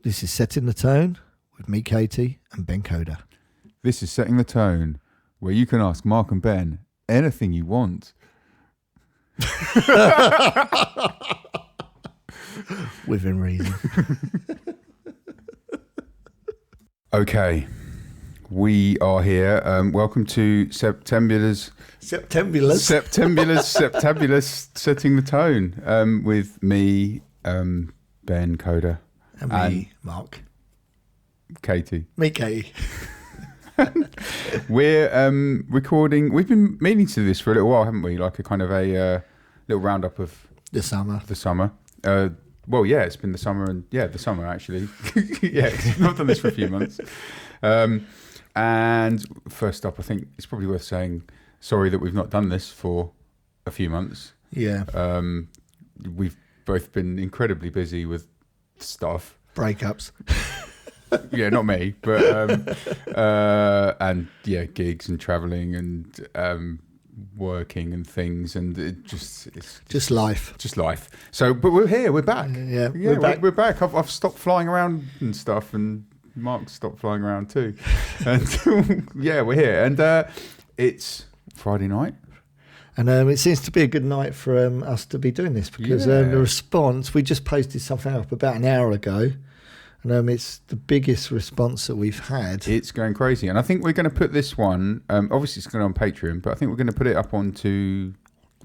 This is Setting the Tone with me, Katie, and Ben Coda. This is Setting the Tone, where you can ask Mark and Ben anything you want. Within reason. Okay, we are here. Welcome to Septembular's Setting the Tone with me, Ben Coda. And me, Mark. Katie. Me, Katie. We're recording. We've been meaning to do this for a little while, haven't we? Like a kind of a little roundup of The summer. Well, yeah, it's been the summer, and the summer actually. Yeah, I've not done this for a few months. And first up, I think it's probably worth saying sorry that we've not done this for a few months. Yeah. We've both been incredibly busy with stuff. Breakups. Yeah, not me, but and yeah, gigs and traveling and working and things, and it's just life. So, but we're here, we're back. We're back. I've stopped flying around and stuff, and Mark's stopped flying around too. And yeah, we're here, and it's Friday night. And it seems to be a good night for us to be doing this because the response, we just posted something up about an hour ago, and it's the biggest response that we've had. It's going crazy, and I think we're going to put this one, obviously it's going on Patreon, but I think we're going to put it up onto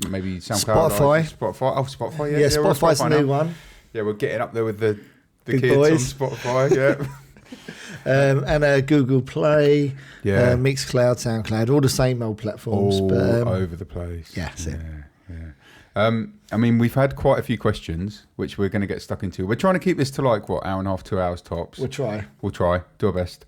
maybe SoundCloud. Spotify, yeah. Yeah, Spotify's a new one. Yeah, we're getting up there with the Big kids boys. on Spotify, yeah. And Google Play, Mixcloud, SoundCloud, all the same old platforms. All but, over the place. Yeah, that's it. Yeah. I mean, we've had quite a few questions, which we're going to get stuck into. We're trying to keep this to like, what, hour and a half, 2 hours tops. We'll try. Do our best.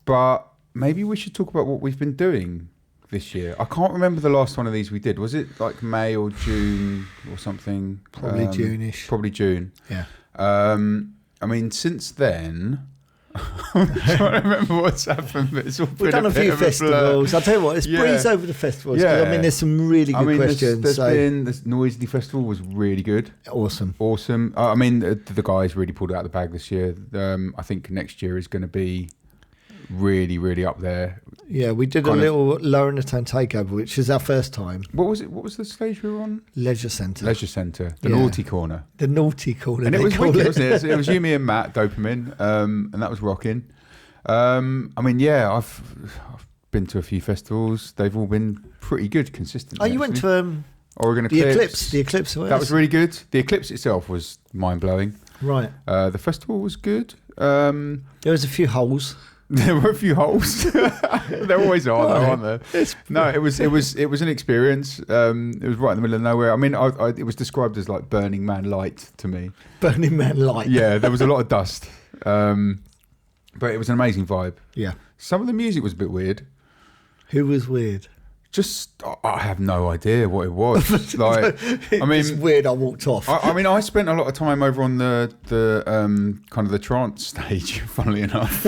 But maybe we should talk about what we've been doing this year. I can't remember the last one of these we did. Was it like May or June or something? Probably June-ish. Probably June. Yeah. I mean, since then, I'm trying to remember what's happened, but it's all been We've done a few festivals. I'll tell you what, let's breeze over the festivals. Yeah. I mean, there's some really good questions. There's been this Noisily Festival was really good. Awesome. I mean, the guys really pulled it out of the bag this year. I think next year is going to be really, really up there. Yeah, we did a little Lower in the Town takeover, which is our first time. What was it? What was the stage we were on? Leisure Centre. The Naughty Corner. The Naughty Corner. And it was wicked, wasn't it? It was you, me, and Matt Dopamine, and that was rocking. I mean, yeah, I've been to a few festivals. They've all been pretty good, consistently. Oh, you went to Oregon Eclipse. The Eclipse. That was really good. The Eclipse itself was mind blowing. Right. The festival was good. There was a few holes. There were a few holes. There always are, though, aren't there? No, it was an experience. It was right in the middle of nowhere. I mean, it was described as like Burning Man light to me. Burning Man light. Yeah, there was a lot of dust, but it was an amazing vibe. Yeah. Some of the music was a bit weird. Who was weird? Just, I have no idea what it was. Like, I mean, it's weird. I walked off. I mean, I spent a lot of time over on the kind of the trance stage, funnily enough,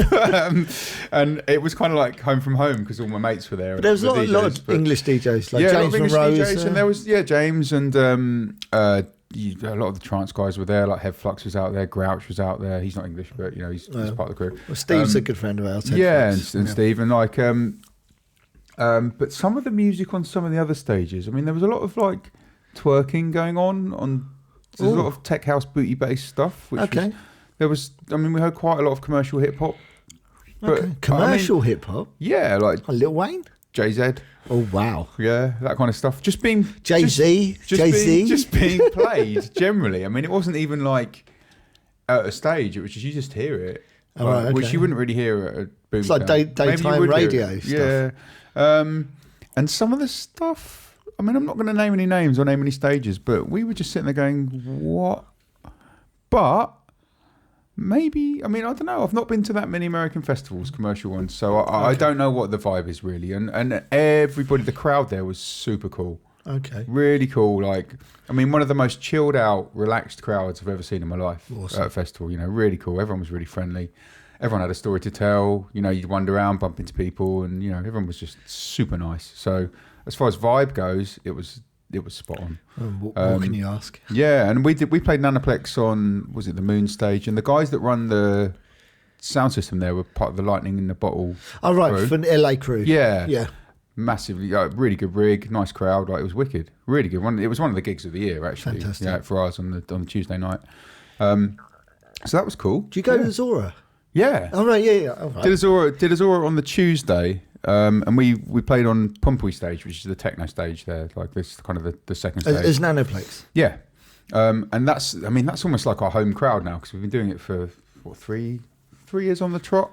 and it was kind of like home from home because all my mates were there. But there was a lot of English DJs, like James and Rose, DJs, and there was James and a lot of the trance guys were there. Like Head Flux was out there, Grouch was out there. He's not English, but he's part of the crew. Well, Steve's a good friend of ours. And Steve, and like. But some of the music on some of the other stages, I mean, there was a lot of like twerking going on. There's a lot of tech house booty bass stuff. Which we heard quite a lot of commercial hip hop. Commercial hip hop? Yeah, like Lil Wayne? Jay-Z. Oh, wow. Yeah, that kind of stuff. Just being... Jay-Z? Just being played, generally. I mean, it wasn't even like at a stage. It was just, you just hear it. Which you wouldn't really hear at a boom. It's like daytime radio stuff. Yeah. And some of the stuff, I mean, I'm not going to name any names or name any stages, but we were just sitting there going, what? But maybe, I mean, I don't know. I've not been to that many American festivals, commercial ones, so I don't know what the vibe is really. And everybody, the crowd there was super cool. Okay. Really cool. Like, I mean, one of the most chilled out, relaxed crowds I've ever seen in my life. Awesome. At a festival, really cool. Everyone was really friendly. Everyone had a story to tell. You'd wander around, bump into people, and everyone was just super nice. So as far as vibe goes, it was spot on. What can you ask? Yeah, and we played Nanoplex on, was it the Moon stage, and the guys that run the sound system there were part of the Lightning in the Bottle. Oh right, crew. for the LA crew. Yeah, massively, really good rig, nice crowd. Like, it was wicked, really good. It was one of the gigs of the year actually. Fantastic. Yeah, for us on the Tuesday night. So that was cool. Do you go to Zora? Yeah. Oh right, yeah. All right. Did Azora on the Tuesday, and we played on Pompuy stage, which is the techno stage there. Like, this kind of the second stage. As Nanoplex. Yeah, and that's almost like our home crowd now, because we've been doing it for what, three years on the trot.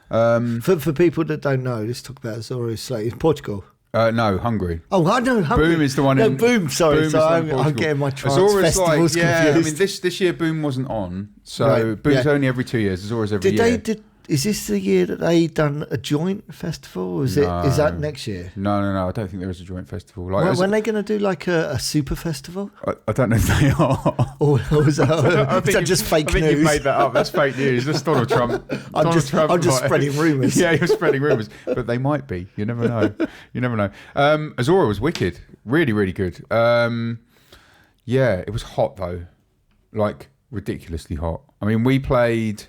For people that don't know, let's talk about Azora. It's Portugal. No, Hungary. Oh, I know. Hungary. Boom is the one. No, in Boom. Sorry, Boom so I'm getting my trance festivals confused. I mean, this year Boom wasn't on, so Right, Boom's only every 2 years. Azora's every year. Is this the year that they done a joint festival? Is that next year? No. I don't think there is a joint festival. When are they going to do like a super festival? I don't know if they are. Or is that just fake news? I think you've made that up. That's fake news. That's Donald Trump. I'm just spreading rumours. Yeah, you're spreading rumours. But they might be. You never know. Azora was wicked. Really, really good. Yeah, it was hot though. Like, ridiculously hot. I mean, we played...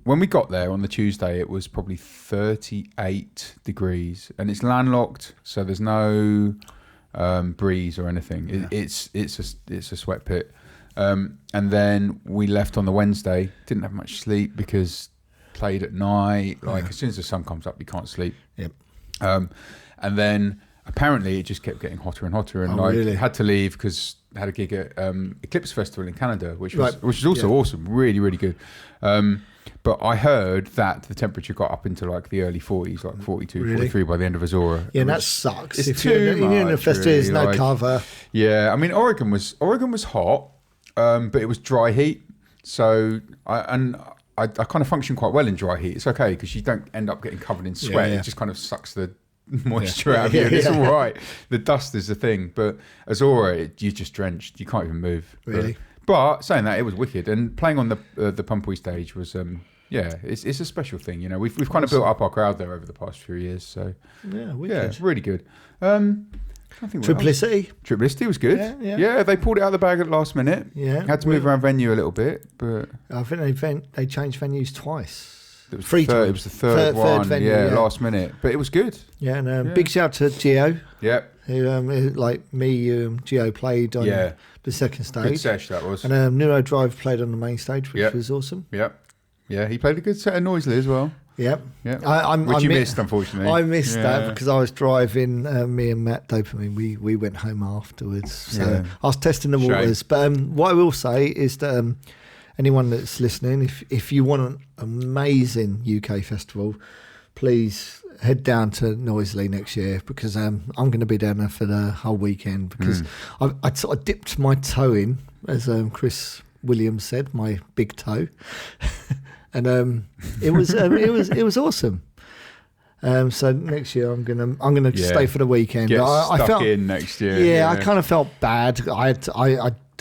When we got there on the Tuesday, it was probably 38 degrees, and it's landlocked, so there's no breeze or anything. Yeah. It's a sweat pit. And then we left on the Wednesday. Didn't have much sleep because played at night. Like, as soon as the sun comes up, you can't sleep. Yep. And then apparently it just kept getting hotter and hotter, and really? Had to leave because I had a gig at Eclipse Festival in Canada, which was also awesome, really, really good. But I heard that the temperature got up into like the early 40s, like 42, 43 by the end of Azora. Yeah, and that sucks. It's if too you're in a festival, really, there's no cover. Yeah, I mean, Oregon was hot, but it was dry heat. So I kind of function quite well in dry heat. It's okay because you don't end up getting covered in sweat. Yeah. It just kind of sucks the moisture out of you. It's all right. The dust is the thing, but Azora, you're just drenched. You can't even move. Really. But saying that, it was wicked, and playing on the Pompuy stage was it's a special thing. You know, we've kind of built up our crowd there over the past few years. So wicked. Really good. Triplicity was good. Yeah, they pulled it out of the bag at the last minute. Yeah, had to move around venue a little bit, but I think they changed venues twice. It was the third one. Venue, last minute, but it was good. Yeah, and big shout to Gio. Yeah. Who, like me, Gio played on the second stage. Good sesh that was. And Neuro Drive played on the main stage, which was awesome. Yep. Yeah, he played a good set of Noisily as well. Yep. Yeah. Which you missed, unfortunately. I missed that because I was driving. Me and Matt Dopamine, we went home afterwards. So I was testing the waters. But what I will say is that anyone that's listening, if you want an amazing UK festival, please head down to Noisily next year, because I'm going to be down there for the whole weekend, because I sort of dipped my toe in, as Chris Williams said, my big toe, and it was awesome. So next year I'm gonna stay for the weekend. Get I stuck felt in next year. Yeah, I kind of felt bad.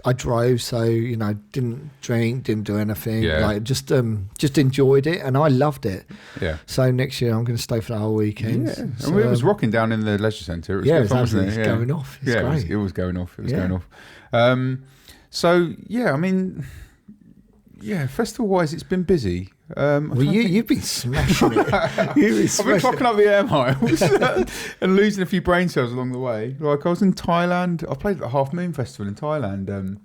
I drove, so didn't drink, didn't do anything. Like just enjoyed it, and I loved it. Yeah. So next year I'm going to stay for the whole weekend. Yeah. So, it was rocking down in the leisure centre. It was good fun, wasn't it? It's going off. It's great. It was going off. It was going off. So yeah, I mean, festival wise, it's been busy. You've been smashing it. I've been clocking up the air miles and losing a few brain cells along the way. Like, I was in Thailand. I played at the Half Moon Festival in Thailand a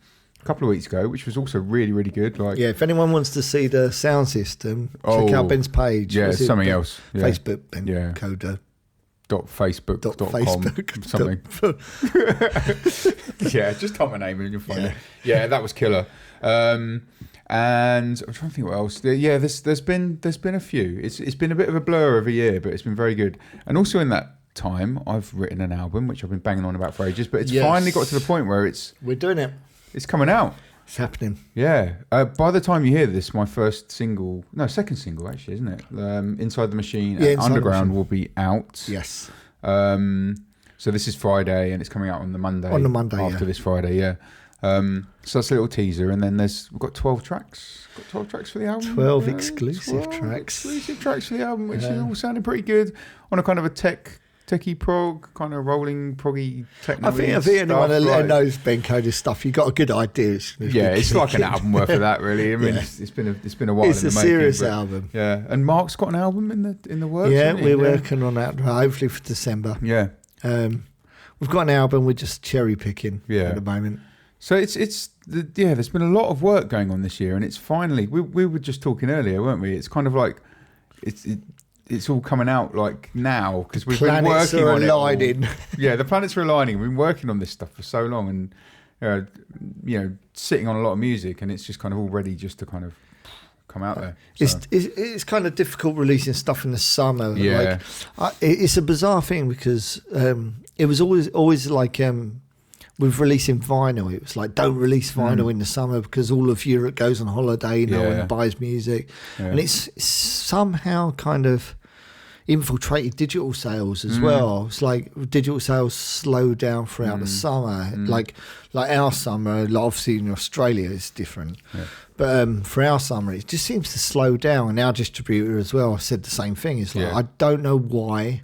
couple of weeks ago, which was also really, really good. Like, if anyone wants to see the sound system, check out Ben's page. Yeah, something else. Facebook, Ben Coda. .facebook.com something. Just type my name in and you'll find it. Yeah, that was killer. And I'm trying to think what else. Yeah, there's been a few. It's been a bit of a blur of a year, but it's been very good. And also in that time, I've written an album which I've been banging on about for ages, but it's finally got to the point where we're doing it. It's coming out. It's happening. Yeah. By the time you hear this, my second single actually, isn't it? Inside the Machine and Underground will be out. Yes. So this is Friday, and it's coming out on the Monday. After this Friday, yeah. So that's a little teaser, and then we've got 12 tracks. Got 12 tracks for the album. 12 exclusive tracks. Exclusive tracks for the album, which is all sounding pretty good on a kind of a tech techie prog, kind of rolling proggy techno. I think anyone that knows Ben Coda's stuff, you got a good idea. It's like an album worth of that, really. I mean, it's been a while. It's in a the making, serious album. Yeah, and Mark's got an album in the works. Yeah, we're working on that. Hopefully for December. Yeah, we've got an album. We're just cherry picking at the moment. So there's been a lot of work going on this year, and it's finally. We were just talking earlier, weren't we? It's kind of like it's all coming out like now because we've been working on it. Aligning. Yeah, the planets are aligning. We've been working on this stuff for so long, and sitting on a lot of music, and it's just kind of all ready just to kind of come out there. So. It's kind of difficult releasing stuff in the summer. Yeah, it's a bizarre thing because it was always like. With releasing vinyl, it was like don't release vinyl in the summer because all of Europe goes on holiday, no one buys music, and it's somehow kind of infiltrated digital sales as well. It's like digital sales slow down throughout the summer, like our summer. Like obviously in Australia it's different, but for our summer it just seems to slow down. And our distributor as well said the same thing. It's like I don't know why,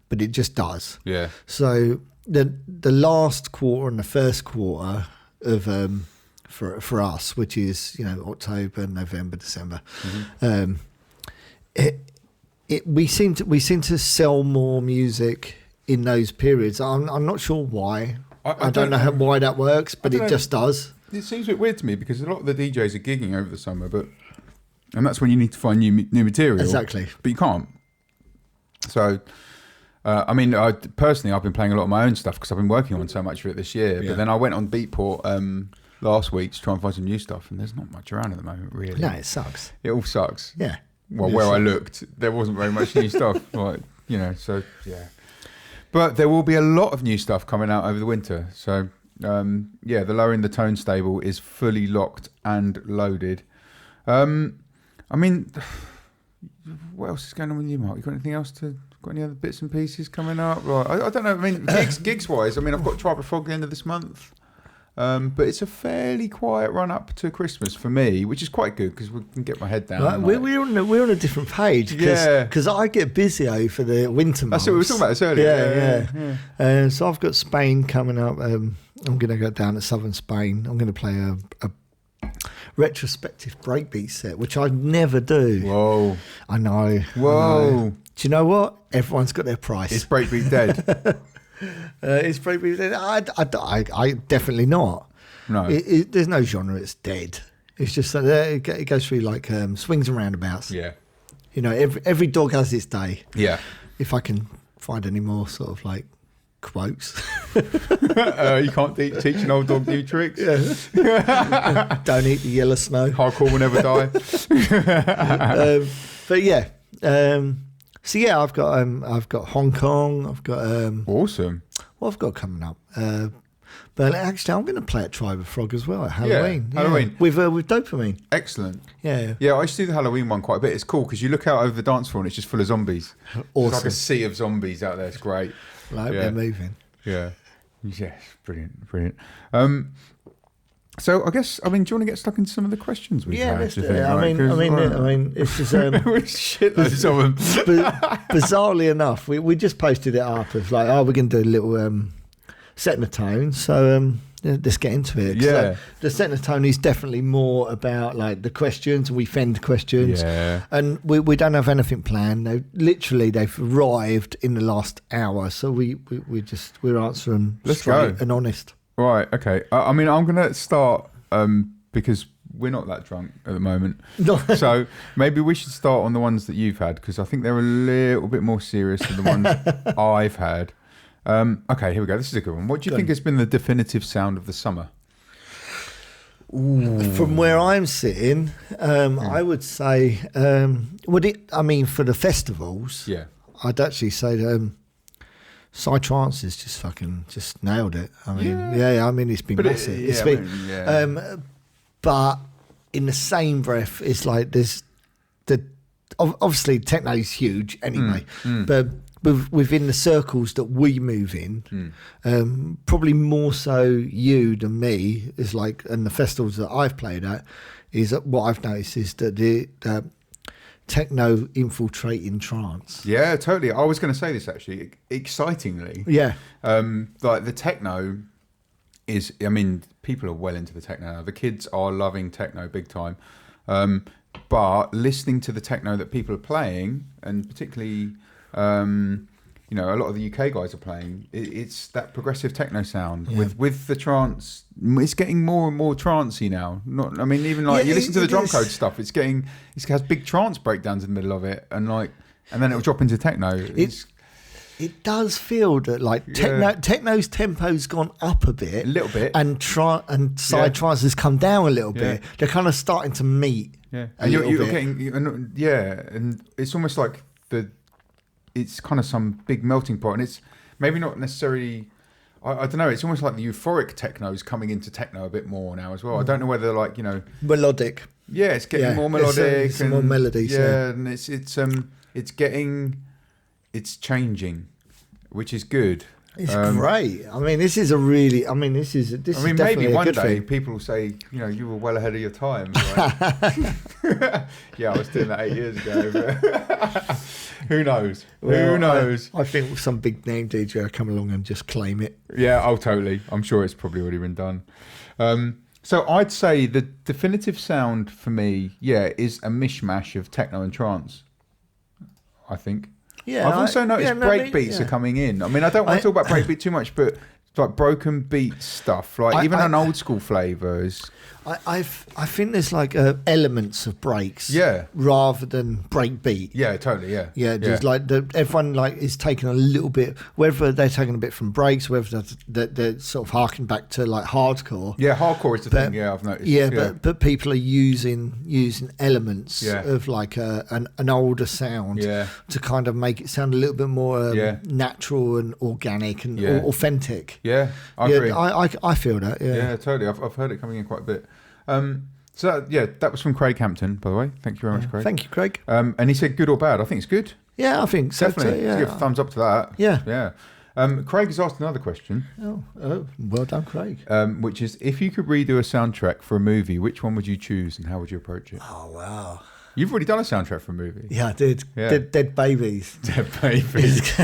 but it just does. Yeah. So. The last quarter and the first quarter of for us, which is October, November, December, we seem to sell more music in those periods. I'm not sure why. I don't know why that works, but it just does. It seems a bit weird to me because a lot of the DJs are gigging over the summer, and that's when you need to find new material. Exactly, but you can't. So. I've been playing a lot of my own stuff because I've been working on so much of it this year. Yeah. But then I went on Beatport last week to try and find some new stuff, and there's not much around at the moment, really. No, it sucks. It all sucks. Yeah. Well, where I looked, there wasn't very much new stuff. So yeah. But there will be a lot of new stuff coming out over the winter. So the Lowering the Tone stable is fully locked and loaded. What else is going on with you, Mark? You got anything else Got any other bits and pieces coming up? Right, I don't know. I mean, gigs wise, I've got Tribe of Frog the end of this month, but it's a fairly quiet run up to Christmas for me, which is quite good because we can get my head down. Right, we're on a different page because I get busy for the winter months. That's what we were talking about this earlier. Yeah. So I've got Spain coming up. I'm going to go down to southern Spain. I'm going to play a retrospective breakbeat set, which I never do. Whoa! I know. Whoa! I know. Do you know what? Everyone's got their price. Is breakbeat dead? Is breakbeat dead? I definitely not. No. There's no genre. It's dead. It's just that it goes through like swings and roundabouts. Yeah. Every dog has its day. Yeah. If I can find any more sort of like quotes. You can't teach an old dog new tricks. Yeah. Don't eat the yellow snow. Hardcore will never die. But yeah. So yeah, I've got Hong Kong. I've got awesome. What I've got coming up. But actually, I'm going to play at Tribe of Frog as well at Halloween. Yeah, Halloween with Dopamine. Excellent. Yeah. I used to do the Halloween one quite a bit. It's cool because you look out over the dance floor and it's just full of zombies. Awesome. It's like a sea of zombies out there. It's great. They're moving. Yeah. Yes. Brilliant. So I guess do you want to get stuck into some of the questions we've had? Let's do it. I mean, it's just shitloads of them. Bizarrely enough, we just posted it up as like, we're going to do a little setting the tone. So let's get into it. Yeah. The setting the tone is definitely more about like the questions. We fend questions. Yeah. And we don't have anything planned. They've arrived in the last hour. So we're answering straight and honest. Right, okay. I'm going to start because we're not that drunk at the moment. No. So maybe we should start on the ones that you've had because I think they're a little bit more serious than the ones I've had. Okay, here we go. This is a good one. What do you think has been the definitive sound of the summer? Ooh. From where I'm sitting, I would say, for the festivals, I'd actually say Psytrance has just nailed it. It's been massive. But in the same breath, it's like there's obviously techno is huge anyway, but within the circles that we move in, probably more so you than me is like, and the festivals that I've played at is what I've noticed is that techno infiltrating trance. Yeah, totally. I was going to say this actually. Excitingly, Yeah. Like the techno is. I mean, people are well into the techno now. The kids are loving techno big time. But listening to the techno that people are playing, and particularly, you know, a lot of the UK guys are playing, it's that progressive techno sound with the trance. It's getting more and more trancey now. Not, I mean, even like you listen to the drum code stuff, it has big trance breakdowns in the middle of it, and then it'll drop into techno. It does feel that like techno's tempo's gone up a little bit, and side trance has come down a little bit. They're kind of starting to meet. Yeah, and you're getting and it's almost like it's kind of some big melting pot, and it's maybe not necessarily. I don't know. It's almost like the euphoric techno is coming into techno a bit more now as well. I don't know whether like, you know, melodic. Yeah, it's getting more melodic. It's more melodies. Yeah, and it's changing, which is good. It's great. I mean, this is definitely maybe one a good day thing. people will say, you know, you were well ahead of your time. Right? Yeah, I was doing that 8 years ago. But who knows? Who knows? I think some big name DJ will come along and just claim it. Yeah, oh, totally. I'm sure it's probably already been done. So I'd say the definitive sound for me, is a mishmash of techno and trance, I think. Yeah, I've also noticed breakbeats are coming in. I mean, I don't want to talk about breakbeat too much, but it's like broken beat stuff, like even an old school flavour is. I think there's like elements of breaks, rather than breakbeat. Yeah, totally. Yeah, there's like everyone like is taking a little bit, whether they're taking a bit from breaks, whether they're sort of harking back to like hardcore. Yeah, hardcore is the thing. Yeah, I've noticed. Yeah, but people are using elements of like an older sound to kind of make it sound a little bit more natural and organic and authentic. Yeah, I agree. I feel that. Yeah, totally. I've heard it coming in quite a bit. That was from Craig Hampton, by the way. Thank you very much, Craig. Thank you, Craig. And he said good or bad. I think it's good. Yeah, I think so. Definitely. Too, yeah. Give a thumbs up to that. Yeah. Craig has asked another question. Oh, well done, Craig. Which is, if you could redo a soundtrack for a movie, which one would you choose and how would you approach it? Oh, wow. You've already done a soundtrack for a movie. Yeah, I did. Yeah. Dead Babies. Dead Babies.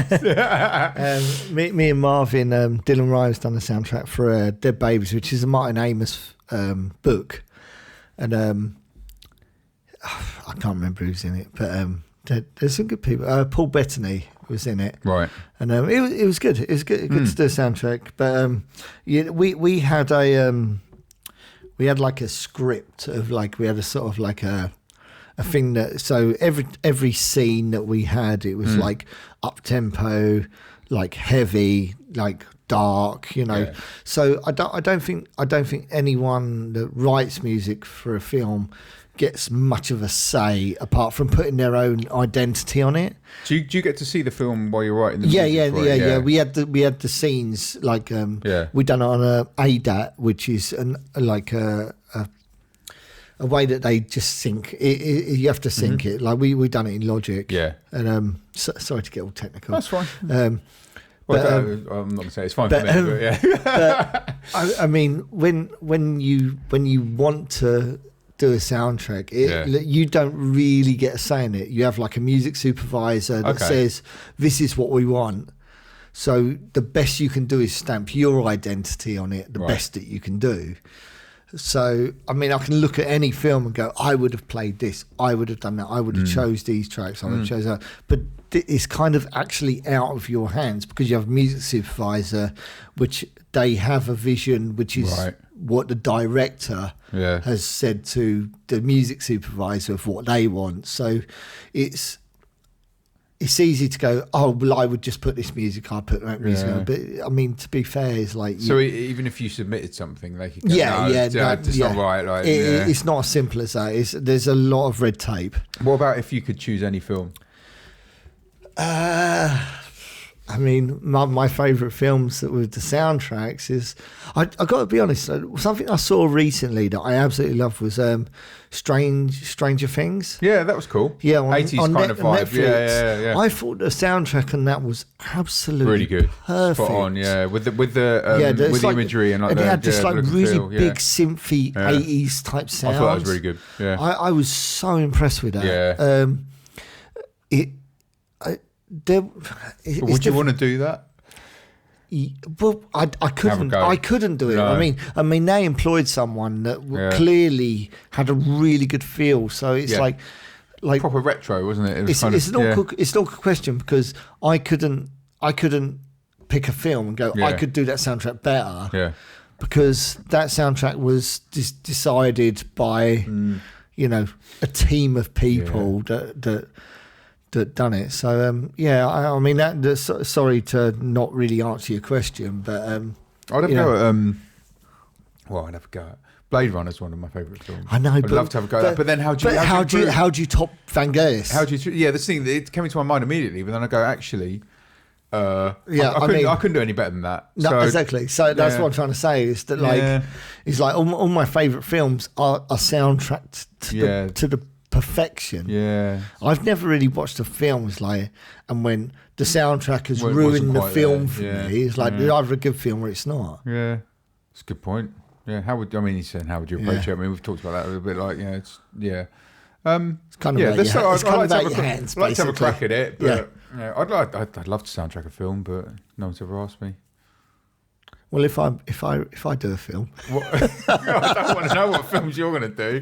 Me and Marvin, Dylan Ryan's done the soundtrack for Dead Babies, which is a Martin Amos book. And I can't remember who's in it, but there's some good people. Paul Bettany was in it. Right. And it was good. It was good to do a soundtrack. But we had like a script of like, we had a sort of like a thing that, so every scene that we had, it was like up tempo, like heavy, like dark, you know. So I don't think anyone that writes music for a film gets much of a say apart from putting their own identity on it. Do you get to see the film while you're writing the music? Yeah. We had the scenes like we done it on a ADAT, which is a way that they just sync. You have to sync it. Like we done it in Logic. Yeah. And sorry to get all technical. That's fine. I'm not going to say it's fine for me. But yeah. I mean, when you want to do a soundtrack, you don't really get a say in it. You have like a music supervisor that says, this is what we want. So the best you can do is stamp your identity on it, the best that you can do. So, I mean, I can look at any film and go, I would have played this, I would have done that, I would have chose these tracks, I would have chose that. But it's kind of actually out of your hands because you have a music supervisor, which they have a vision, which is what the director has said to the music supervisor of what they want. So it's easy to go, oh, well, I would just put this music, I'd put that music on. But, I mean, to be fair, it's like... So even if you submitted something, they could go, it's not right. Like, it's not as simple as that. There's a lot of red tape. What about if you could choose any film? I mean, my favourite films with the soundtracks is, I got to be honest, something I saw recently that I absolutely loved was Stranger Things. Yeah, that was cool. Yeah, 80s kind of vibe. Netflix. Yeah. I thought the soundtrack on that was absolutely really good, perfect. spot on. Yeah, with the imagery and like they had this like really feel, big synthy 80s type sound. I thought that was really good. Yeah, I was so impressed with that. Yeah. Would you want to do that? Well, I couldn't. I couldn't do it. No. I mean, they employed someone that clearly had a really good feel. So it's like proper retro, wasn't it? It's an awkward question because I couldn't pick a film and go, I could do that soundtrack better. Yeah. Because that soundtrack was decided by a team of people that done it. So I mean sorry to not really answer your question, but I'd have a go at I'd have a go at Blade Runner is one of my favourite films. I know, I'd love to have a go at that. But then how do you top Van Geus? How do you? Yeah, this thing it came into my mind immediately, but then I go actually. I couldn't do any better than that. No, exactly. So that's what I'm trying to say is that it's like all my favourite films are soundtracked to the perfection. Yeah, I've never really watched a film and when the soundtrack has ruined the film for me, it's like either a good film or it's not. Yeah, it's a good point. Yeah, he said, how would you approach it? I mean, we've talked about that a little bit. Like, it's kind of I'd like to have a crack at it, but I'd love to soundtrack a film, but no one's ever asked me. Well, if I do a film, I don't want to know what films you're going to do.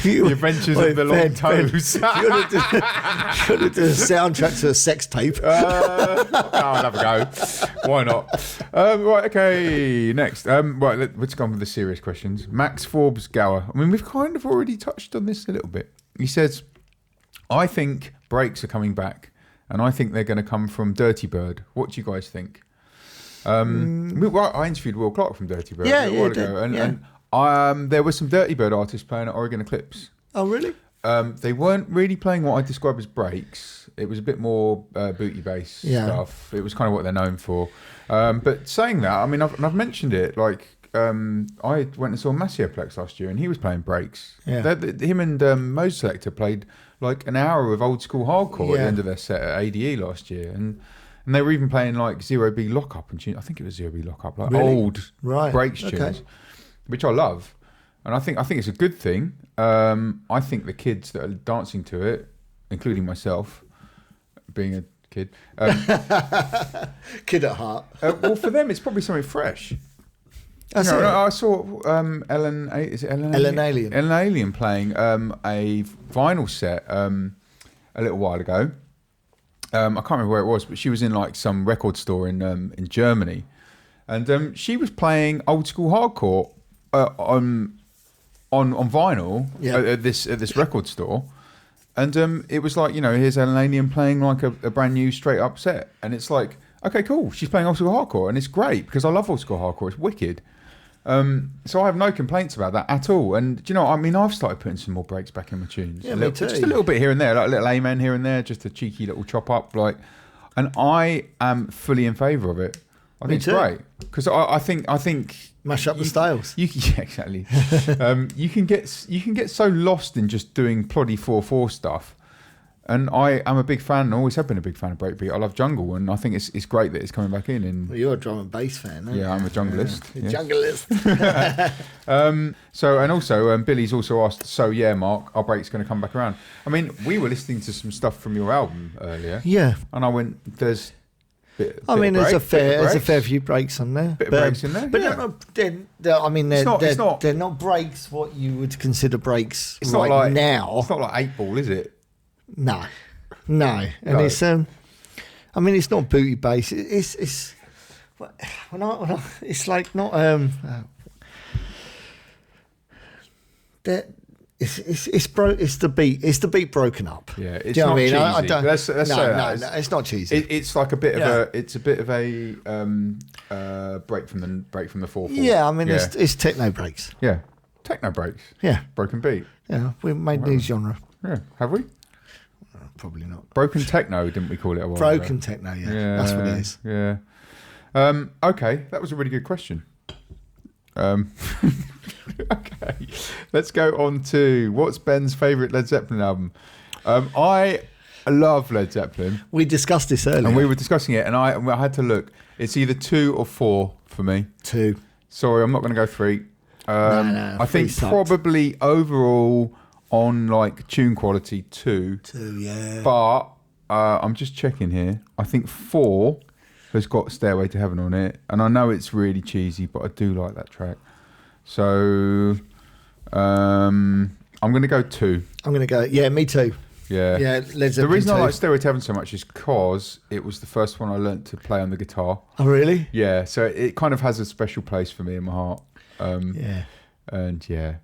The Adventures of the Long Toes. You're going to do a soundtrack to a sex tape. I'll have a go. Why not? Right, okay. Next, let's go on with the serious questions. Max Forbes Gower. I mean, we've kind of already touched on this a little bit. He says, "I think breaks are coming back, and I think they're going to come from Dirty Bird. What do you guys think?" I interviewed Will Clark from Dirty Bird a while ago, and there were some Dirty Bird artists playing at Oregon Eclipse. Oh, really? They weren't really playing what I describe as breaks. It was a bit more booty bass stuff. It was kind of what they're known for. But saying that, I mean, I've mentioned it. Like, I went and saw Massioplex last year, and he was playing breaks. Yeah. Him and Mose Selector played like an hour of old school hardcore at the end of their set at ADE last year, and they were even playing like Zero B Lockup, and I think it was Zero B Lockup, like old breaks tunes, which I love, and I think it's a good thing. I think the kids that are dancing to it, including myself, being a kid, kid at heart. Well, for them, it's probably something fresh. I saw Ellen Alien playing a vinyl set a little while ago. I can't remember where it was, but she was in like some record store in Germany, and she was playing old school hardcore on vinyl at this record store, and it was like, here's Ellen Alien playing like a brand new straight up set, and it's like, okay, cool, she's playing old school hardcore, and it's great because I love old school hardcore, it's wicked. So I have no complaints about that at all. And do you know, I mean, I've started putting some more breaks back in my tunes. Yeah, me too. Just a little bit here and there, like a little amen here and there, just a cheeky little chop up, like. And I am fully in favour of it. I think it's great because I think mash up the styles. Exactly. You can get so lost in just doing ploddy 4/4 stuff. And I am a big fan, and always have been a big fan of breakbeat. I love jungle, and I think it's great that it's coming back in. Well, you're a drum and bass fan, aren't you? Yeah, I'm a junglist. Yeah. Junglist. Also, Billy's also asked, so yeah, Mark, our break's going to come back around. I mean, we were listening to some stuff from your album earlier. Yeah. And I went, there's there's a fair few breaks on there. Bit of breaks in there. But they're not breaks what you would consider breaks now. It's not like 8-ball, is it? No, and it's it's not booty bass. It's it's like not it's the beat broken up. Yeah, it's not cheesy. I don't. Let's say that. It's not cheesy. It's like a bit of a break from the 4/4. Yeah, I mean it's techno breaks. Yeah, techno breaks. Yeah, broken beat. Yeah, we made new genre. Yeah, have we? probably not. Broken techno, didn't we call it a while Broken ago? techno, yeah. That's what it is. Yeah. Okay, that was a really good question. Okay, let's go on to what's Ben's favourite Led Zeppelin album. I love Led Zeppelin. We discussed this earlier. And we were discussing it, and I had to look. It's either 2 or 4 for me. 2. Sorry, I'm not going to go 3. No, I think probably overall on like tune quality 2. 2, yeah. But I'm just checking here. I think 4 has got Stairway to Heaven on it, and I know it's really cheesy, but I do like that track. So I'm going to go 2. I'm going to go. Yeah, me too. Yeah. Yeah, Led Zeppelin. The reason 2. I like Stairway to Heaven so much is because it was the first one I learnt to play on the guitar. Oh, really? Yeah, so it kind of has a special place for me in my heart. Yeah. And yeah.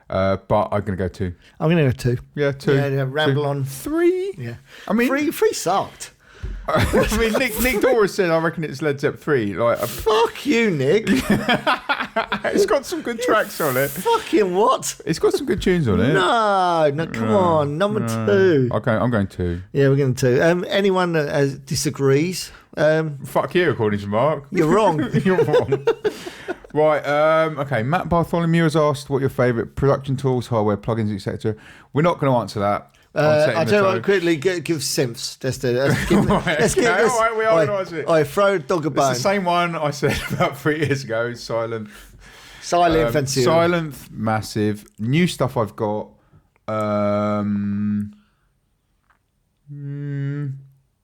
But I'm going to go 2. I'm going to go 2. Yeah, 2. Yeah, ramble 2. on. 3? Yeah. I mean... 3 sucked. I mean, Nick Dora said, I reckon it's Led Zeppelin 3. Like, Fuck you, Nick. It's got some good tracks on it. Fucking what? It's got some good tunes on it. No, come on. Number 2. Okay, I'm going 2. Yeah, we're going 2. Anyone that disagrees... Fuck you, according to Mark. You're wrong. You're wrong. Right, okay. Matt Bartholomew has asked what your favourite production tools, hardware, plugins, etc. We're not going to answer that. I'll tell you what, quickly, give synths. Let's give all right, we organise it. All right, throw a dog a bone. It's the same one I said about 3 years ago, Silent. Fancy. Silent, massive. New stuff I've got.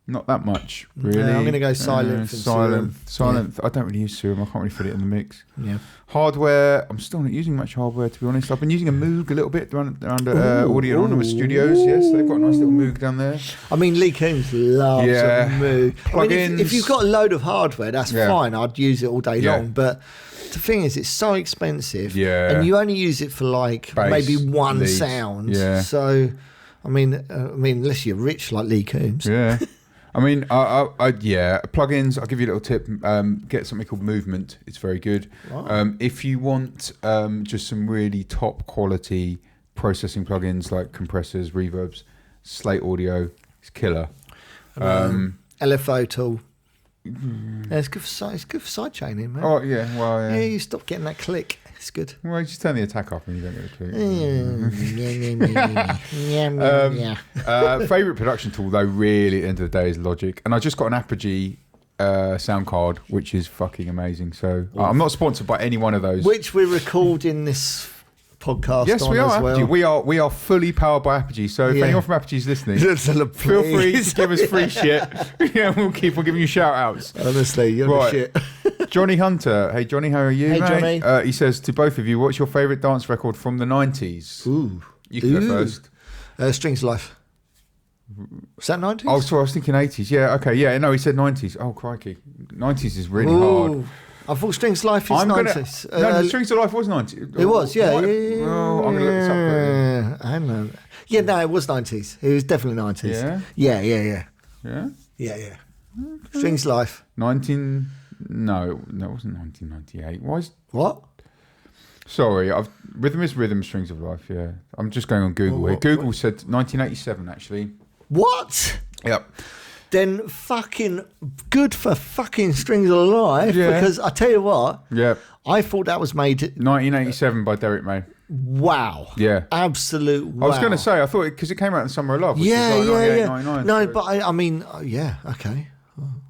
Not that much, really. No, I'm going to go Silent. Silent. Yeah. I don't really use Serum. I can't really fit it in the mix. Yeah. Hardware. I'm still not using much hardware, to be honest. I've been using a Moog a little bit around Audio Anonymous Studios. Yes, they've got a nice little Moog down there. I mean, Lee Coombs loves a Moog. Plugins. I mean, if you've got a load of hardware, that's fine. I'd use it all day long. But the thing is, it's so expensive. Yeah. And you only use it for like bass, maybe one leads. sound. Yeah. So, I mean, unless you're rich like Lee Coombs. Yeah. I mean, plugins. I'll give you a little tip. Get something called Movement. It's very good. Wow. If you want just some really top quality processing plugins like compressors, reverbs, Slate Audio, it's killer. LFO tool. Yeah, it's good for sidechaining, man. Oh yeah, well yeah. Yeah, you stop getting that click. It's good. Well, you just turn the attack off and you don't get a click. Favorite production tool though, really, at the end of the day, is Logic, and I just got an Apogee sound card, which is fucking amazing. So I'm not sponsored by any one of those. Which we're recording this podcast. Yes, we are. As well. We are fully powered by Apogee. So if anyone from Apogee is listening, feel free to give us free shit. Yeah, we'll keep on giving you shout outs. Honestly, you're the shit. Johnny Hunter. Hey Johnny, how are you? Hey mate? Johnny. He says to both of you, what's your favourite dance record from the 90s? Ooh. You can go first. Strings Life. Was that 90s? Oh, sorry, I was thinking 80s. Yeah, okay. Yeah, no, he said 90s. Oh, crikey. 90s is really hard. I thought Strings Life is 90s. No, Strings of Life was 90s. It was, yeah. Well, I'm going to look this up. Hang on. Yeah, no, it was 90s. It was definitely 90s. Yeah? Yeah. Yeah? Yeah. Okay. Strings Life. No, it wasn't 1998. What? Sorry, Rhythm is Rhythm, Strings of Life, yeah. I'm just going on Google here. Google said 1987, actually. What? Yep. Then fucking good for fucking Strings of Life, because I tell you what, I thought that was made 1987 by Derek May. Wow. Yeah. Absolute wow. I was going to say, I thought because it came out in Summer of Love, which was like 99. No, but I mean, okay.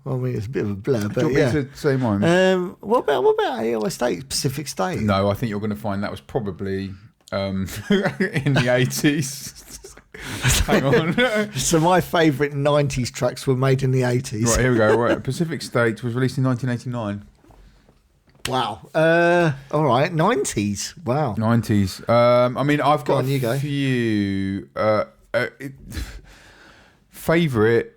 Well, I mean, it's a bit of a blur, but do you want me to say mine? What about AOS State, Pacific State? No, I think you're going to find that was probably in the 80s. Hang on. So my favourite 90s tracks were made in the 80s. Right, here we go. Right. Pacific State was released in 1989. Wow. All right. 90s. Wow. 90s. I mean, I've got a few. Favourite.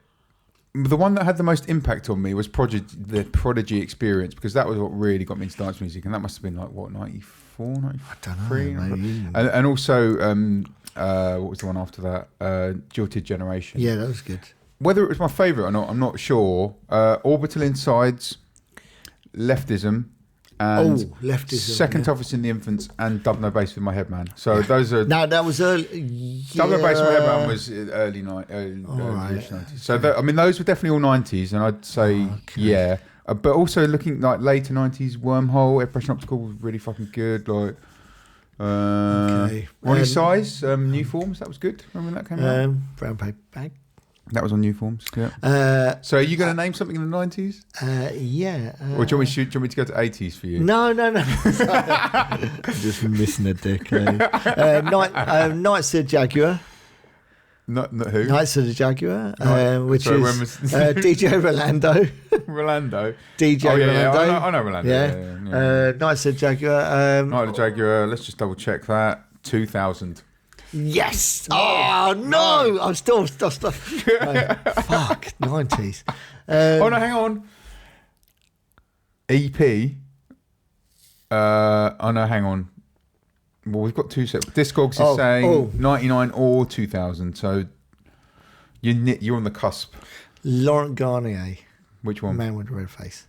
The one that had the most impact on me was the Prodigy Experience, because that was what really got me into dance music, and that must have been like, what, 94, 93? I don't know. And also, what was the one after that? Jilted Generation. Yeah, that was good. Whether it was my favourite or not, I'm not sure. Orbital Insides, Leftism, and Leftism, second toughest in the infants, and Dub No Bass with My Headman. So those are... No, that was early... Dub No Bass with My Headman was early 90s. So those were definitely all 90s, and I'd say, but also looking like later 90s, Wormhole, Impression Optical was really fucking good. Like, Ronnie Size, New Forms, that was good. Remember when that came out? Brown Paper Bag. That was on New Forms, yeah. So are you going to name something in the 90s? Yeah. Or do you want me to go to 80s for you? No. Just missing a decade. Knights of the Jaguar. Not who? Knights of the Jaguar, which is DJ Rolando. Rolando. DJ Rolando. I know Rolando. Yeah. Knights of the Jaguar. Knights of the Jaguar. Let's just double check that. 2000. Yes. Oh no! I'm still. Fuck. 90s. No, hang on. EP. Hang on. Well, we've got two separate. Discogs is saying 99 or 2000. So you're on the cusp. Laurent Garnier. Which one? Man with a Red Face.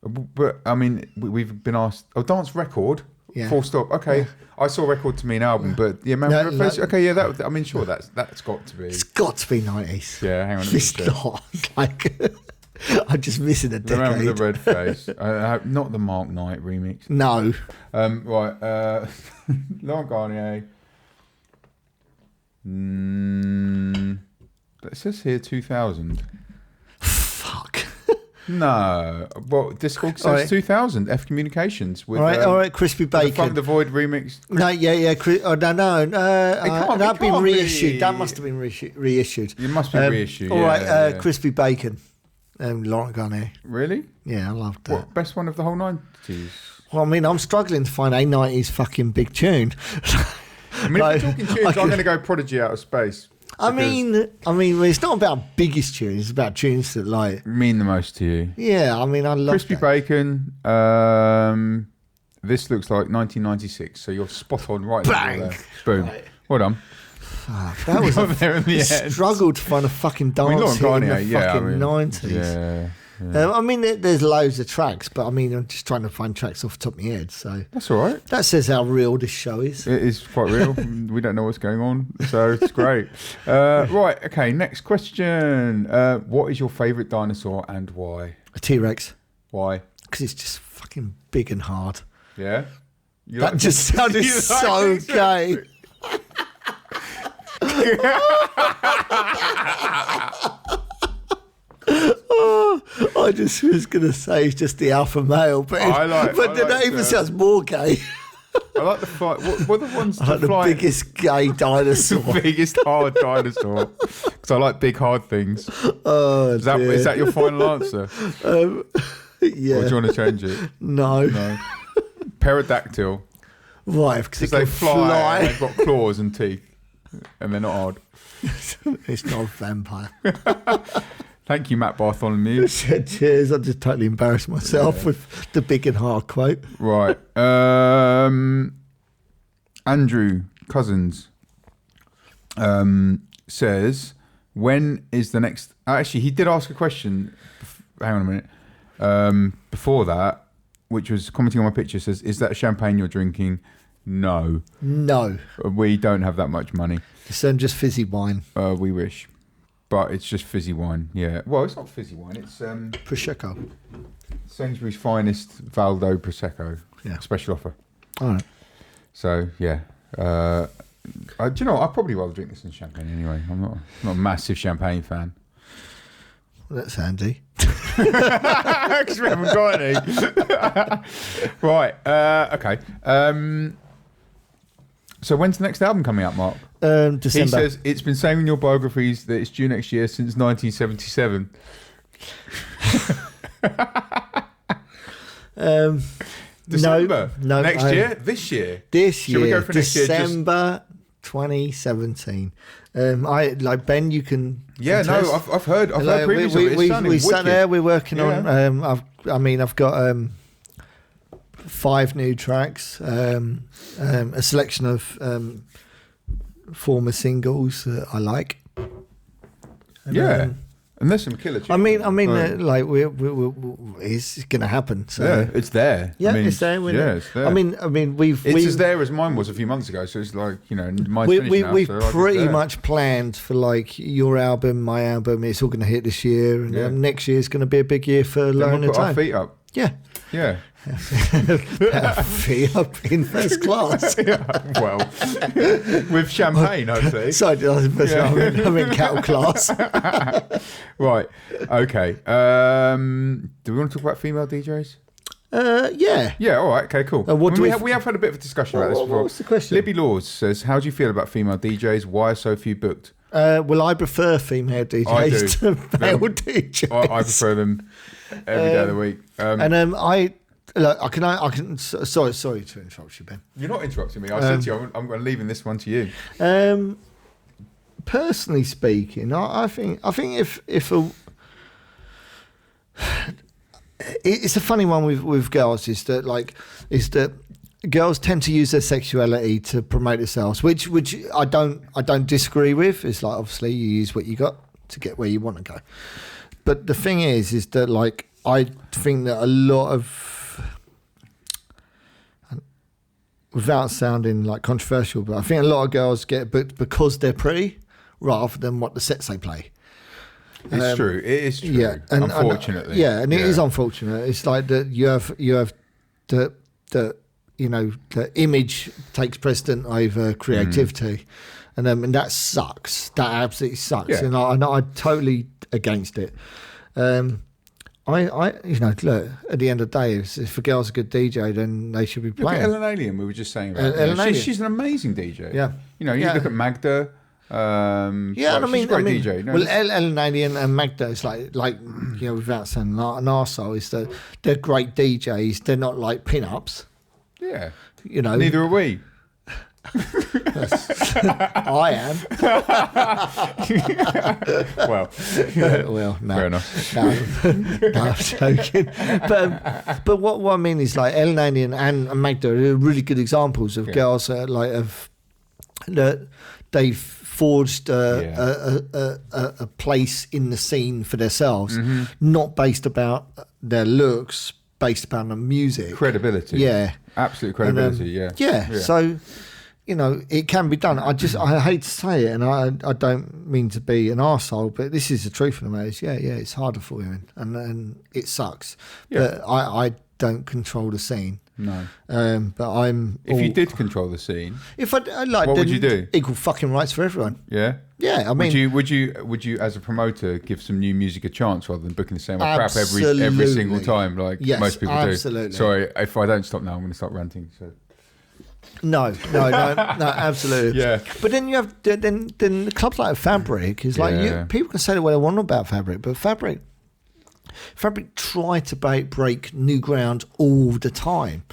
But I mean, we've been asked. Oh, Dance Record. Yeah. Full stop. Okay. Yeah. I saw Record to Me an album, but Man with a Red Face. Okay, yeah. That's got to be. It's got to be 90s. Yeah, hang on. It's not like. I'm just missing a decade. The Man with the Red Face. Not the Mark Knight remix. No. Right. Laurent Garnier. It says here 2000. Fuck. No. Well, Discord says 2000. F Communications. With, all right. Crispy Bacon. The Funk the Void remix. No, yeah. No. That's been reissued. That must have been reissued. It must be reissued. All right. Crispy Bacon. Laurent Garnier. Really? Yeah, I loved that. What, best one of the whole 90s? Well, I mean, I'm struggling to find a 90s fucking big tune. I mean, if we're talking tunes, I'm going to go Prodigy Out of Space. I mean, it's not about biggest tunes. It's about tunes that like mean the most to you. Yeah, I mean, I love Crispy Bacon. This looks like 1996, so you're spot on right there. Boom. Right. Well done. That was there in the end. Struggle to find a fucking dance in the fucking 90s. Yeah. I mean, there's loads of tracks, but I mean, I'm just trying to find tracks off the top of my head. So that's all right. That says how real this show is. It is quite real. We don't know what's going on, so it's great. Right, okay. Next question. What is your favourite dinosaur and why? A T-Rex. Why? Because it's just fucking big and hard. Yeah. That just sounded so gay. I just was going to say it's just the alpha male, but that even sounds more gay. I like the fly. What are the ones I like the biggest gay dinosaur? The biggest hard dinosaur. Because I like big hard things. Oh, is that your final answer? Yeah. Or do you want to change it? No. Pterodactyl. Why? Because they fly. And they've got claws and teeth, and they're not hard. It's not a vampire. Thank you, Matt Bartholomew. Cheers. I just totally embarrassed myself with the big and hard quote. Right. Andrew Cousins says, when is the next... Actually, he did ask a question. Hang on a minute. Before that, which was commenting on my picture, says, is that champagne you're drinking? No. We don't have that much money. It's just fizzy wine. We wish. But it's just fizzy wine, yeah. Well, it's not fizzy wine. It's Prosecco. Sainsbury's finest Valdo Prosecco. Yeah. Special offer. All right. So yeah. Do you know what? I'd probably rather drink this than champagne anyway. I'm not a massive champagne fan. Well, that's handy. Because we haven't got any. Right. Okay. So when's the next album coming out, Mark? December. He says, it's been saying in your biographies that it's due next year since 1977. December? No. Next year? This year? This year. Should we go for next year? December 2017. Ben, you can... Yeah, contest. I've heard previously. We sat there, we're working on... I've got 5 new tracks, a selection of former singles that I like. And there's some killer tunes. I mean, like it's going to happen. So yeah, it's there. Yeah, I mean, it's there. It's there. I mean, it's as there as mine was a few months ago. So it's like, you know, mine's finished now. We've so pretty much planned for like your album, my album. It's all going to hit this year, and next year is going to be a big year for Lone Put our feet up. Yeah. Yeah. Feet up in first class. Well, with champagne, hopefully. Sorry, I'm in cattle class. Right. Okay. Do we want to talk about female DJs? Yeah. Yeah. All right. Okay. Cool. We have had a bit of a discussion about this before. What's the question? Libby Laws says, "How do you feel about female DJs? Why are so few booked?" Well, I prefer female DJs to male DJs. I prefer them every day of the week. I can. Sorry to interrupt you, Ben. You're not interrupting me. I said to you, I'm leaving this one to you. Personally speaking, I think if it's a funny one with girls is that girls tend to use their sexuality to promote themselves, which I don't disagree with. It's like, obviously you use what you got to get where you want to go. But the thing is that like I think that a lot of, without sounding like controversial, but I think a lot of girls get booked because they're pretty rather than what the sets they play. It's true. It is true. Yeah, unfortunately. And it is unfortunate. It's like that you have the you know, the image takes precedent over creativity, and that sucks. That absolutely sucks. Yeah. And I'm totally against it. I you know, look, at the end of the day, if a girl's a good DJ, then they should be playing. Look at Ellen Alien, we were just saying about. She's an amazing DJ. Yeah. You know, you look at Magda. She's a great DJ. You know, well, Ellen Alien and Magda is like you know, without saying an arsehole, is that they're great DJs. They're not like pin-ups. Yeah. You know. Neither are we. I am. Well, no. Fair enough. No, I'm joking. But what I mean is like Ellen Alien and Magda are really good examples of girls that they've forged a place in the scene for themselves, not based about their looks, based upon the music. Credibility. Yeah. Absolute credibility, yeah. So, you know, it can be done. I hate to say it, and I don't mean to be an arsehole, but this is the truth of the matter. It's harder for women, and it sucks. Yeah. But I don't control the scene. No. But I'm... If you did control the scene, what would you do? Equal fucking rights for everyone. Yeah? Yeah, I mean... Would you as a promoter give some new music a chance rather than booking the same old crap every single time like most people do? Absolutely. Sorry, if I don't stop now, I'm going to start ranting. So. No, absolutely. Yeah. But then you have then clubs like Fabric is like people can say what they want about Fabric, but Fabric try to break new ground all the time.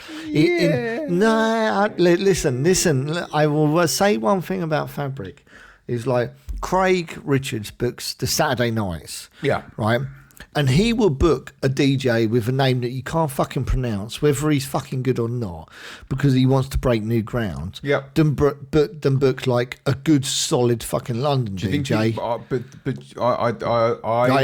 Listen. I will say one thing about Fabric is like Craig Richards books the Saturday nights. Yeah. Right. And he will book a DJ with a name that you can't fucking pronounce, whether he's fucking good or not, because he wants to break new ground. Yep. Then book like a good, solid fucking London DJ.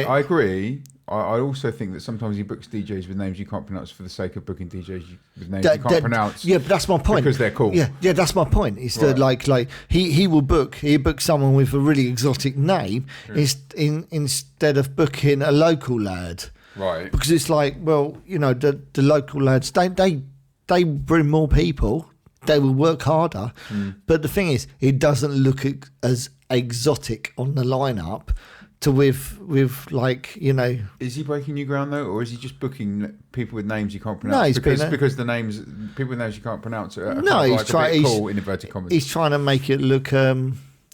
I agree. I also think that sometimes he books DJs with names you can't pronounce for the sake of booking DJs with names you can't pronounce. Yeah, but that's my point. Because they're cool. Yeah, that's my point. It's that like he will book someone with a really exotic name instead of booking a local lad. Right. Because it's like, well, you know, the local lads they bring more people. They will work harder. But the thing is, it doesn't look as exotic on the lineup. With like, you know, is he breaking new ground though, or is he just booking people with names you can't pronounce? No, because the names, people with names you can't pronounce are he's cool in inverted commas. He's trying to make it look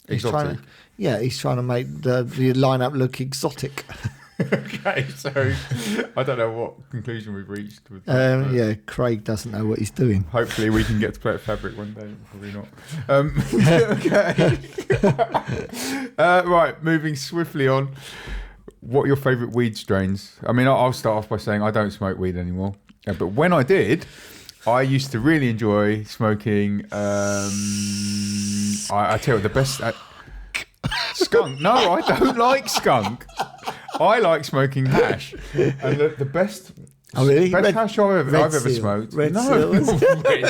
exotic. He's trying to make the lineup look exotic. Okay, so I don't know what conclusion we've reached with that. Craig doesn't know what he's doing. Hopefully we can get to play at Fabric one day. Probably not. Okay. Right, moving swiftly on. What are your favourite weed strains? I mean, I'll start off by saying I don't smoke weed anymore. But when I did, I used to really enjoy smoking. I tell you the best... skunk. No, I don't like skunk. I like smoking hash, and the best. Oh, really? Best hash I've ever smoked. Red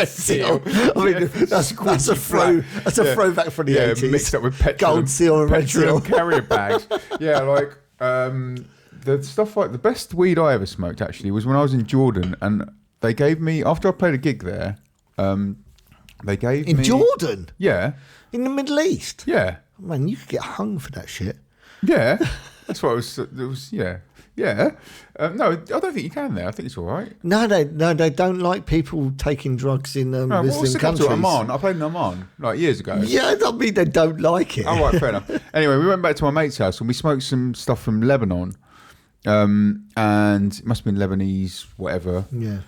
Seal. I mean, that's a throwback from the 80s. Mixed up with petrol Gold Seal and Red Seal. Carrier bags. Yeah, like the stuff like the best weed I ever smoked actually was when I was in Jordan, and they gave me, after I played a gig there, they gave me... In Jordan? Yeah. In the Middle East? Yeah. Man, you could get hung for that shit. Yeah. That's what it was, yeah. Yeah. No, I don't think you can there. I think it's all right. No, they don't like people taking drugs in Muslim countries. To Oman? I played in Oman like years ago. Yeah, I mean they don't like it. Oh, right, fair enough. Anyway, we went back to my mate's house and we smoked some stuff from Lebanon. And it must have been Lebanese, whatever. Yeah.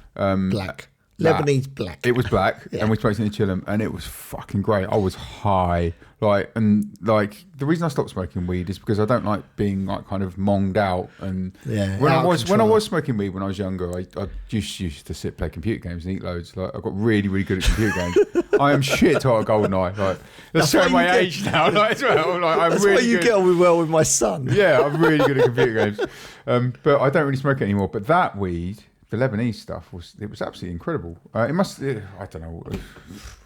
Black. Lebanese black. It was black, and we smoked it in Chillum, and it was fucking great. I was high, the reason I stopped smoking weed is because I don't like being like kind of monged out. And when I was smoking weed when I was younger, I just used to play computer games and eat loads. Like I got really, really good at computer games. I am shit at GoldenEye. Like that's showing my age now. Like as well. Like I'm that's really why you get on well with my son. Yeah, I'm really good at computer games, but I don't really smoke it anymore. But that weed. The Lebanese stuff was absolutely incredible. It must, I don't know,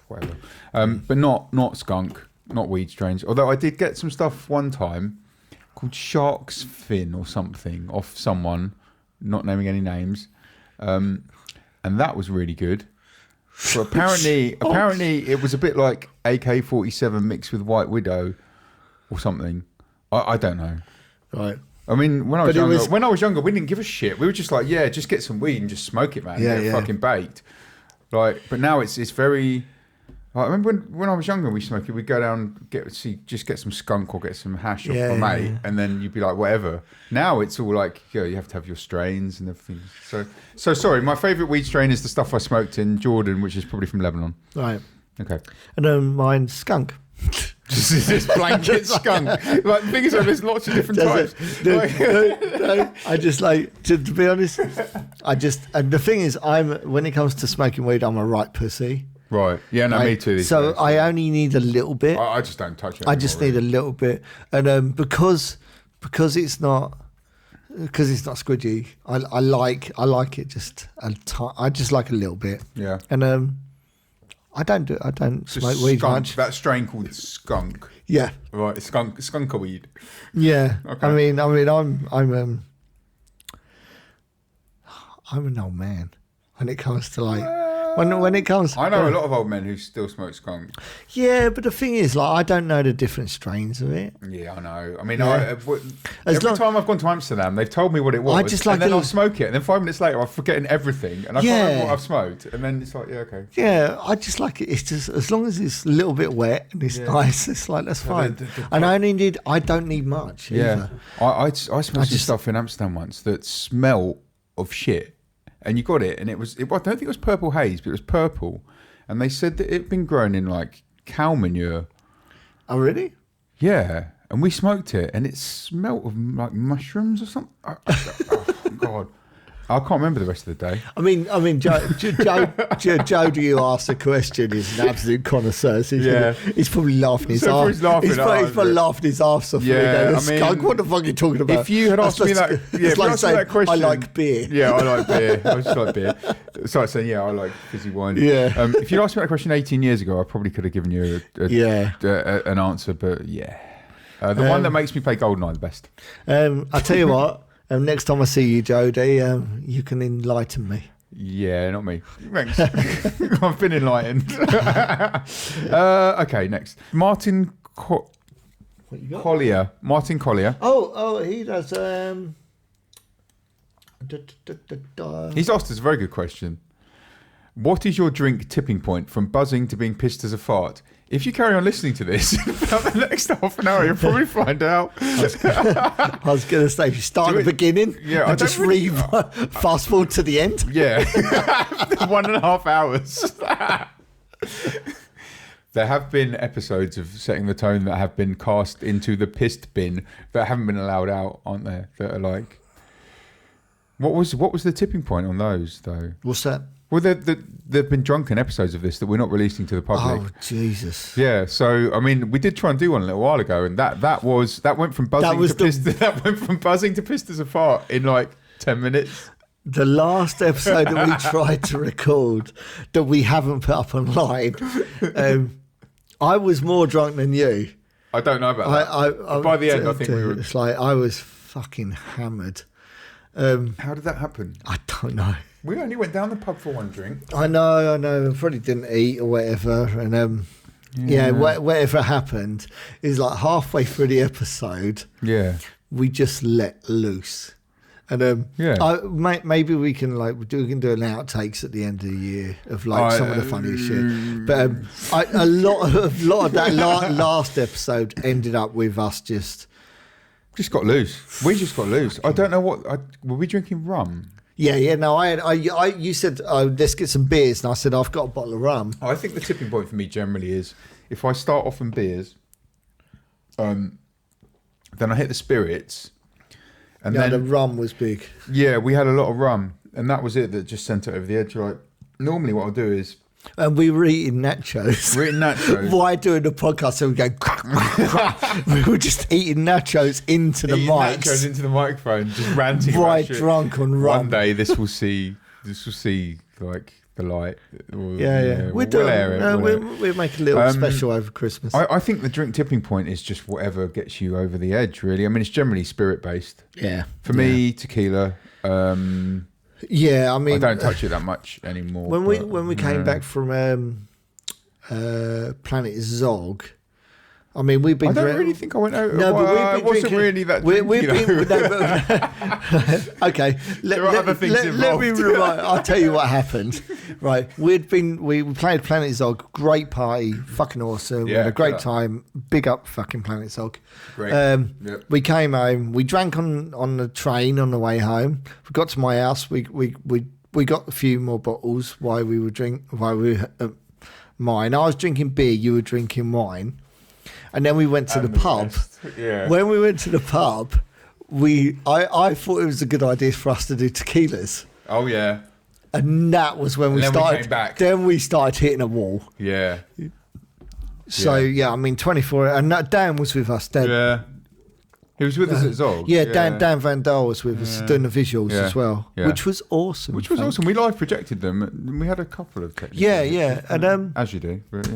whatever. But not skunk, not weed strains. Although I did get some stuff one time called shark's fin or something off someone, not naming any names, and that was really good. So apparently it was a bit like AK-47 mixed with White Widow or something. I don't know. Right. I mean, when I was younger, we didn't give a shit. We were just like, yeah, just get some weed and just smoke it, man. Yeah, get fucking baked. Like, but now it's very. Like, I remember when I was younger, we smoked it. We'd go down get some skunk or get some hash off my mate, and then you'd be like, whatever. Now it's all like, you have to have your strains and everything. So sorry, my favourite weed strain is the stuff I smoked in Jordan, which is probably from Lebanon. Right. Okay. And mine's skunk. Just this blanket skunk. Like the thing is, there's lots of different types. No, I just like to be honest. And the thing is, when it comes to smoking weed, I'm a right pussy. Right. Yeah. No, me too. So days. I only need a little bit. I just don't touch it. I just need a little bit, and because it's not squidgy. I like it just I just like a little bit. Yeah. And I don't smoke weed much. That strain called skunk. Yeah. Right, skunker weed. Yeah. Okay. I mean, I'm an old man when it comes to like when it comes. I know a lot of old men who still smoke skunk. Yeah, but the thing is, like, I don't know the different strains of it. Yeah, I know. I mean, every time I've gone to Amsterdam, they've told me what it was, and then I'll smoke it, and then 5 minutes later, I'm forgetting everything, and I can't remember what I've smoked, and then it's like, yeah, okay. Yeah, I just like it. It's just as long as it's a little bit wet and it's nice, it's like that's fine. And I don't need much. Yeah, either. I smelled some stuff in Amsterdam once that smelled of shit. And you got it, and I don't think it was purple haze, but it was purple. And they said that it'd been grown in like cow manure. Oh, really? Yeah. And we smoked it, and it smelled of like mushrooms or something. Oh, God. I can't remember the rest of the day. I mean, Joe, do you ask the question? He's an absolute connoisseur. So he's probably laughing his ass. He's probably laughing his ass off. Yeah, I mean, what the fuck are you talking about? If you had asked me that, that question, I like beer. Yeah, I like beer. I just like beer. So I was saying, I like fizzy wine. Yeah. If you'd asked me that question 18 years ago, I probably could have given you an answer. But the one that makes me play GoldenEye the best. I'll tell you what. Next time I see you, Jody, you can enlighten me. Yeah, not me. Thanks. I've been enlightened. Okay, next. Martin Collier. Martin Collier. Oh, he does. He's asked us a very good question. What is your drink tipping point from buzzing to being pissed as a fart? If you carry on listening to this for the next half an hour, you'll probably find out. I was going to say, if you start at the beginning and just fast forward to the end. Yeah. 1.5 hours. There have been episodes of Setting the Tone that have been cast into the pissed bin that haven't been allowed out, aren't there? That are like... What was the tipping point on those, though? What's that? Well, there've been drunken episodes of this that we're not releasing to the public. Oh, Jesus. Yeah, so I mean, we did try and do one a little while ago, and that went from buzzing to pissed apart in like 10 minutes. The last episode that we tried to record that we haven't put up online, I was more drunk than you. I don't know about that. By the end, I think we were. It's like I was fucking hammered. How did that happen? I don't know. We only went down the pub for one drink. I know. I probably didn't eat or whatever, and whatever happened is like halfway through the episode. Yeah, we just let loose. And maybe we can do an outtakes at the end of the year of some of the funniest shit. But a lot of that last episode ended up with us just got loose. We just got loose. I don't know were we drinking rum? Yeah. No, you said let's get some beers, and I said I've got a bottle of rum. I think the tipping point for me generally is if I start off on beers, then I hit the spirits. And then the rum was big. Yeah, we had a lot of rum, and that was it that just sent it over the edge. Like normally, what I'll do is, and we were eating nachos. Why doing the podcast? So we go. We were just eating nachos into the mics. Nachos into the microphone, just ranting. Why drunk on rum? One day this will see like the light. Yeah. We'll make a little special over Christmas. I think the drink tipping point is just whatever gets you over the edge, really. I mean, it's generally spirit based. Yeah. For me, tequila. Yeah, I mean, I don't touch it that much anymore. When we came back from Planet Zog, I mean, we've been. I don't really think I went over. No, but it wasn't really that. Okay, there are other things involved. Let me remind. I'll tell you what happened. Right, we played Planet Zog, great party, fucking awesome. We had a great time. Big up, fucking Planet Zog. Great. We came home. We drank on the train on the way home. We got to my house. We got a few more bottles while we were mine. I was drinking beer. You were drinking wine. And then we went to the pub. Yeah. When we went to the pub, I thought it was a good idea for us to do tequilas. Oh yeah. And that was when we started. We came back. Then we started hitting a wall. Yeah. So I mean, 24, and Dan was with us. Dan, he was with us at Zog. Yeah, Dan Van Dahl was with us doing the visuals as well, which was awesome. Awesome. We live projected them. And we had a couple of technical. Yeah, and as you do, but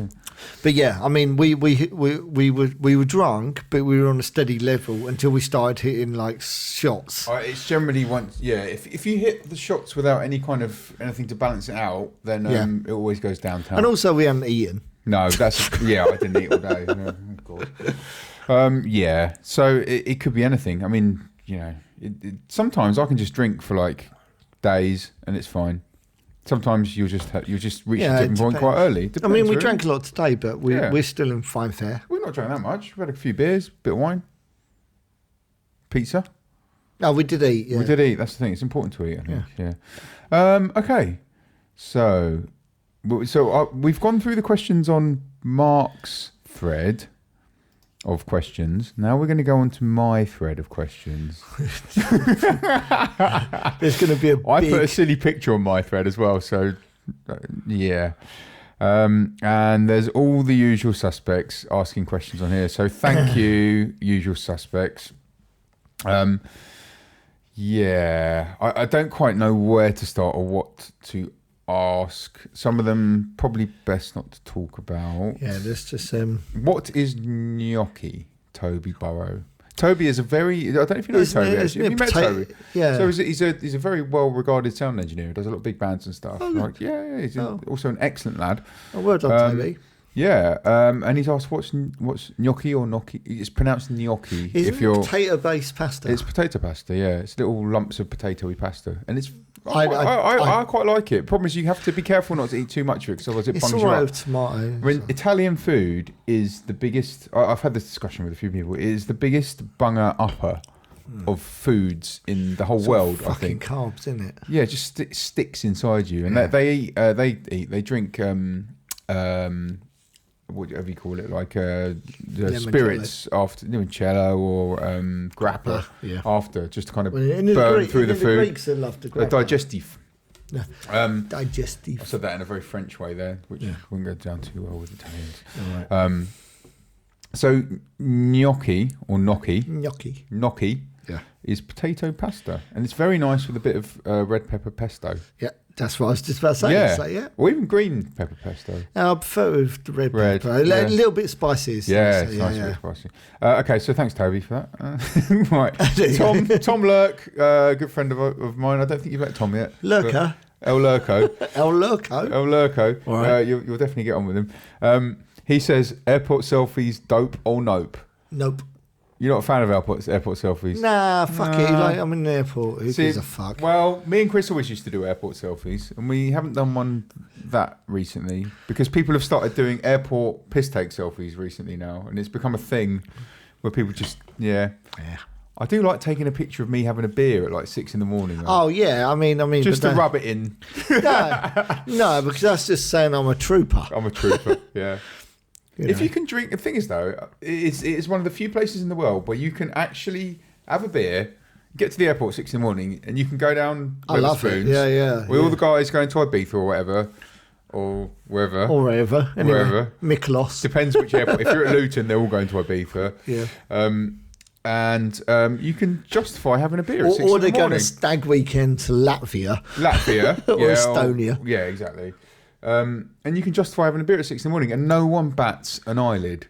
I mean, we were drunk, but we were on a steady level until we started hitting like shots. It's generally once, if you hit the shots without any kind of anything to balance it out, then it always goes downtown. And also, we hadn't eaten. No, that's I didn't eat all day. No, of course. So it could be anything. I mean, sometimes I can just drink for like days and it's fine. Sometimes you'll just reach the tipping point quite early. I mean, we drank a lot today, but we're still in fine fare. We're not drank that much. We've had a few beers, bit of wine, pizza. No, we did eat. Yeah. We did eat. That's the thing. It's important to eat, I think. Yeah. Okay. So we've gone through the questions on Mark's thread of questions. Now we're going to go on to my thread of questions. There's going to be I put a silly picture on my thread as well. So, and there's all the usual suspects asking questions on here. So thank you, usual suspects. I don't quite know where to start or what to ask. Some of them probably best not to talk about. Yeah, there's just What is gnocchi? Toby Burrow. Toby is I don't know if you know Toby. Have you met Toby? Yeah. So he's a very well regarded sound engineer. He does a lot of big bands and stuff. He's also an excellent lad. Oh, well done, Toby. Yeah, and he's asked what's gnocchi or gnocchi? It's pronounced gnocchi. If you're potato-based pasta. It's potato pasta. Yeah, it's little lumps of potatoy pasta, and it's. I quite like it. Problem is, you have to be careful not to eat too much of it, because otherwise it bungs you up. It's all right with tomatoes. I mean, Italian food is the biggest. I've had this discussion with a few people. It is the biggest bunger upper of foods in the whole world. I think carbs, isn't it? Yeah, it just sticks inside you, and they drink whatever you call it, like the spirits after cello or grappa after, just to kind of burn through the food. The Greeks love the grappa. Digestive. Digestive. I said that in a very French way there, which wouldn't go down too well with Italians. All right. So gnocchi is potato pasta, and it's very nice with a bit of red pepper pesto. Yeah, that's what I was just about to say. Yeah, like, or even green pepper pesto. I prefer it with the red pepper. A little bit spicy. Yeah, it's nice, very spicy. Okay, so thanks, Toby, for that. Right, Tom Lurk, good friend of mine. I don't think you've met Tom yet. Lurker. El Lurko. El Lurko. All right. You'll definitely get on with him. He says, airport selfies, dope or nope? Nope. You're not a fan of airport selfies? Nah, fuck it. Like, I'm in the airport. Who gives a fuck? Well, me and Chris always used to do airport selfies, and we haven't done one that recently because people have started doing airport piss take selfies recently now, and it's become a thing where people just, yeah. I do like taking a picture of me having a beer at like 6 a.m. Though. Oh yeah, I mean, just to rub it in. No, because that's just saying I'm a trooper. I'm a trooper. Yeah. If you can drink, the thing is though, it's one of the few places in the world where you can actually have a beer, get to the airport at 6 a.m, and you can go down Wetherspoons. Yeah. With all the guys going to Ibiza or whatever, or wherever. Anyway, Mykonos. Depends which airport. If you're at Luton, they're all going to Ibiza. Yeah. And you can justify having a beer at 6 a.m. Or they go on a stag weekend to Latvia. Or Estonia. Yeah, exactly. And you can justify having a beer at 6 a.m, and no one bats an eyelid.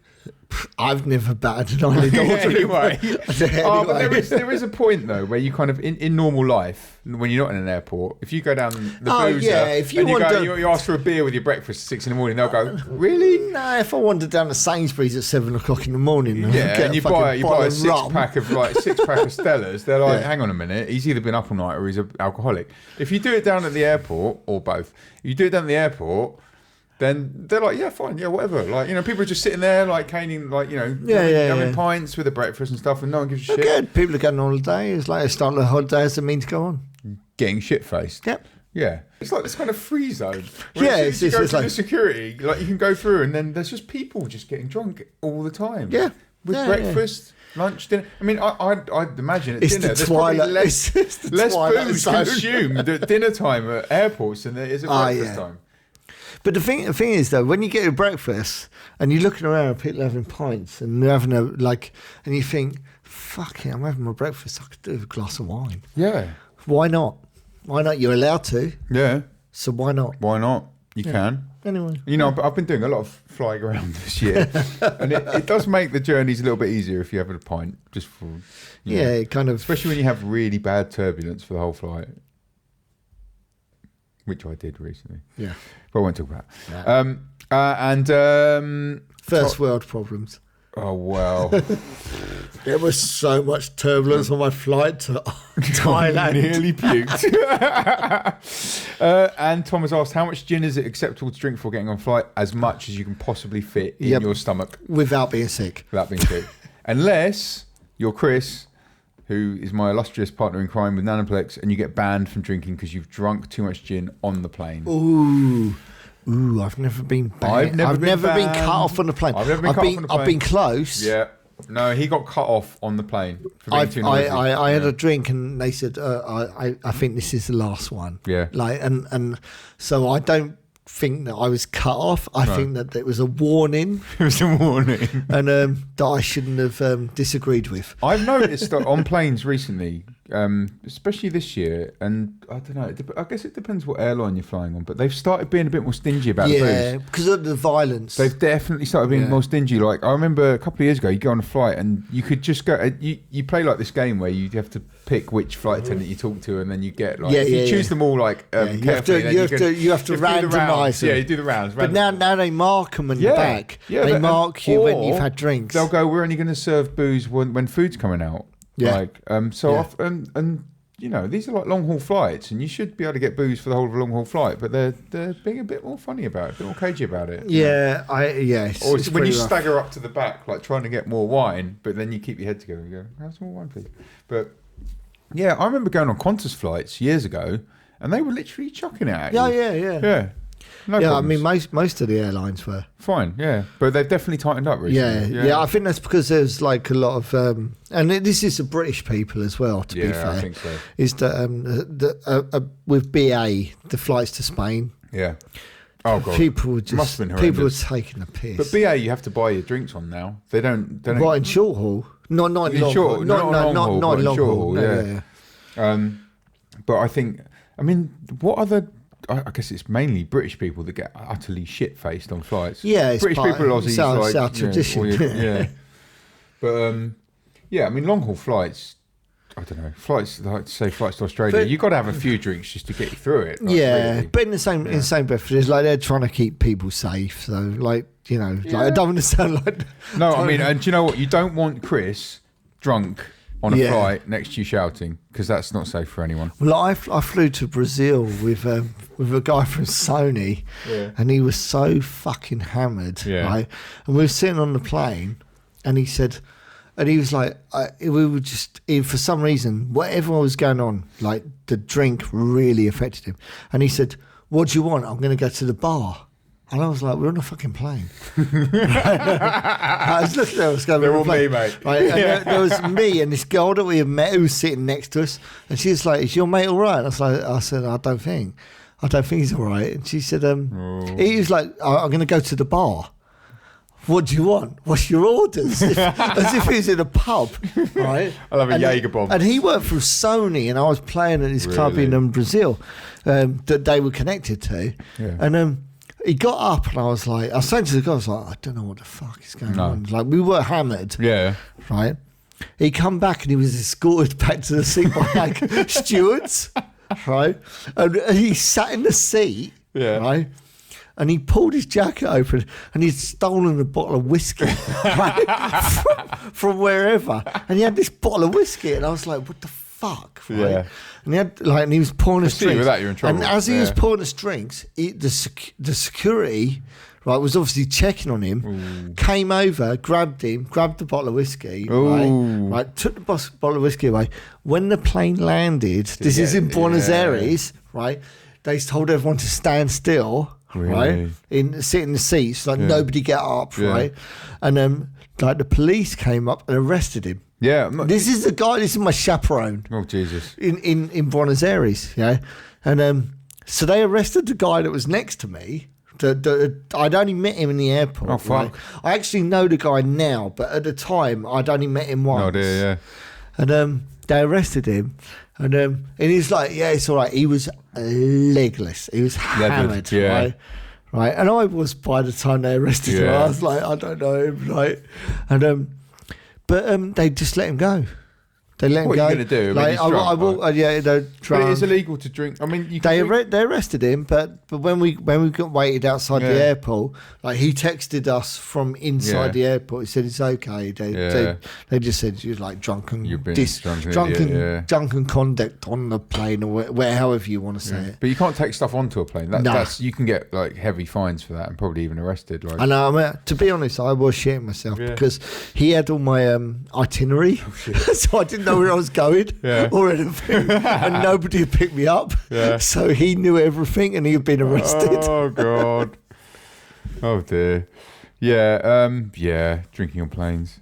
I've never batted an eyelid. Anyway. But there is a point though where you kind of in normal life when you're not in an airport, if you go down the boozer if you you ask for a beer with your breakfast at 6 a.m, they'll go, really? No, if I wandered down to Sainsbury's at 7 o'clock in the morning, and you buy a six-pack of Stellas, they're like, hang on a minute, he's either been up all night or he's an alcoholic. If you do it down at the airport, or both, you do it down at the airport, then they're like, yeah, fine, yeah, whatever. Like, people are just sitting there, like, caning, like, having pints with the breakfast and stuff, and no one gives a shit. Good. People are going on holiday. It's like a start of the holiday as a mean to go on. Getting shit-faced. Yep. Yeah. It's like this kind of free zone. It's you go just through like the security, like, you can go through, and then there's just people just getting drunk all the time. Yeah. With breakfast, lunch, dinner. I mean, I'd imagine at it's dinner, there's probably less booze consumed at dinner time at airports than there is at breakfast time. But the thing is though, when you get to breakfast and you're looking around, people having pints and they're having and you think, fuck it, I'm having my breakfast. I could do with a glass of wine. Yeah. Why not? You're allowed to. Yeah. So why not? Why not? You can. Anyway. I've been doing a lot of flying around this year, and it does make the journeys a little bit easier if you have a pint, just for it kind of, especially when you have really bad turbulence for the whole flight. Which I did recently. Yeah. But I won't talk about it. First world problems. Oh, well. There was so much turbulence on my flight to Thailand. Nearly puked. And Thomas asked, how much gin is it acceptable to drink before getting on flight? As much as you can possibly fit in your stomach. Without being sick. Unless you're Chris, who is my illustrious partner in crime with Nanoplex, and you get banned from drinking because you've drunk too much gin on the plane. Ooh, I've never been banned. I've never been cut off on the plane. I've been close. Yeah. No, he got cut off on the plane for being too noisy. I had a drink and they said, I think this is the last one. Yeah. And so I don't think that I was cut off. I think that it was a warning. It was a warning. And that I shouldn't have disagreed with. I've noticed that on planes recently, especially this year, and I don't know, I guess it depends what airline you're flying on, but they've started being a bit more stingy about the booze. Yeah, because of the violence. They've definitely started being more stingy. Like, I remember a couple of years ago, you go on a flight and you could just go, you play like this game where you have to pick which flight attendant you talk to, and then you get like, if you choose them all like carefully, you have to randomise them. Yeah, you do the rounds. But now they mark them in the back. Yeah, they mark you when you've had drinks. They'll go, we're only going to serve booze when food's coming out. Yeah. Like, and these are like long haul flights, and you should be able to get booze for the whole of a long haul flight, but they're being a bit more funny about it, a bit more cagey about it. Yeah, Or it's when you stagger up to the back, like trying to get more wine, but then you keep your head together and go, have some more wine, please. But yeah, I remember going on Qantas flights years ago, and they were literally chucking it at you. Yeah. No yeah, problems. I mean, most of the airlines were Fine, yeah, but they've definitely tightened up recently. Yeah. I think that's because there's like a lot of, and this is the British people as well. To be fair, I think so. Is that with BA the flights to Spain? Yeah. Oh god, people just must have been horrendous. people were taking the piss. But BA, you have to buy your drinks on now. They don't. What in short haul? Not in long haul. Not in long haul. Yeah. But I think, I mean, what other? I guess it's mainly British people that get utterly shit faced on flights. Yeah, it's British people, Aussies, it's our tradition. Yeah. But yeah, I mean, long haul flights. I don't know, flights to Australia. You've got to have a few drinks just to get you through it. Like, really. But in the same breath, it's like they're trying to keep people safe. So, like, you know, like, I don't want to sound like. No, I mean, and do you know what? You don't want Chris drunk on a flight next to you shouting, because that's not safe for anyone. Well, I flew to Brazil with a guy from Sony, and he was so fucking hammered, right? And we were sitting on the plane, and he said. And he was like, we were just, for some reason, whatever was going on, like the drink really affected him. And he said, what do you want? I'm going to go to the bar. And I was like, we're on a fucking plane. I was looking at what's going on. They're all me, mate. Right? And there was me and this girl that we had met who was sitting next to us. And she was like, is your mate all right? I said, I don't think he's all right. And she said, he was like, I'm going to go to the bar. What do you want? What's your orders? As if he was in a pub, right? I'll have a Jaeger bomb. And he worked for Sony, and I was playing at this club in Brazil that they were connected to. Yeah. And he got up, and I was saying to the guy, I was like, I don't know what the fuck is going on. Like, we were hammered. Yeah. Right? He come back, and he was escorted back to the seat by like stewards, right? And he sat in the seat, right? And he pulled his jacket open and he'd stolen a bottle of whiskey right, from wherever. And he had this bottle of whiskey, and I was like, what the fuck? Right? Yeah. And he had and he was pouring us drinks. With that, you're in trouble. And as he was pouring us drinks, the security, right, was obviously checking on him, came over, grabbed the bottle of whiskey, right, took the bottle of whiskey away. When the plane landed, this is in Buenos Aires, right, they told everyone to stand still. Really? Right, sit in the seats, like nobody get up, right, and like the police came up and arrested him. Yeah, this is the guy. This is my chaperone. Oh Jesus! In Buenos Aires, and so they arrested the guy that was next to me. I'd only met him in the airport. Oh fuck! Right? I actually know the guy now, but at the time I'd only met him once. Oh dear, yeah. And they arrested him. And he's like, yeah, it's all right. He was legless. He was hammered, right? And I was, by the time they arrested him, I was like, I don't know him, right? And but they just let him go. They let him go. What are you going to do? Like, I walk, they're drunk. But it is illegal to drink. I mean, they arrested him, but when we got waited outside the airport, like he texted us from inside the airport. He said it's okay. They just said you was like drunken conduct on the plane, or where however you want to say it. But you can't take stuff onto a plane. That's you can get like heavy fines for that, and probably even arrested. Like. I know. I mean, to be honest, I was shitting myself because he had all my itinerary, so I didn't know where I was going or anything, and nobody had picked me up. So he knew everything, and he had been arrested. Oh god. Oh dear. Yeah. Drinking on planes.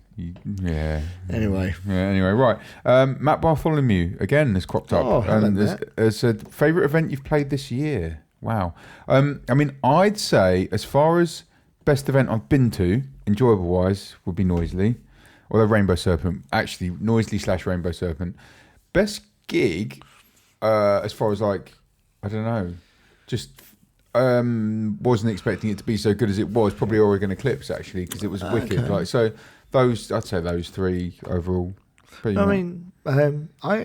Anyway, right. Matt Bartholomew again has cropped up. Oh, and has said favourite event you've played this year. Wow. I mean, I'd say as far as best event I've been to, enjoyable wise, would be Noisely. Or Rainbow Serpent, actually, Noisely/Rainbow Serpent. Best gig, as far as like, I don't know, just wasn't expecting it to be so good as it was. Probably Oregon Eclipse actually, because it was wicked. Like so, I'd say those three overall. I mean, I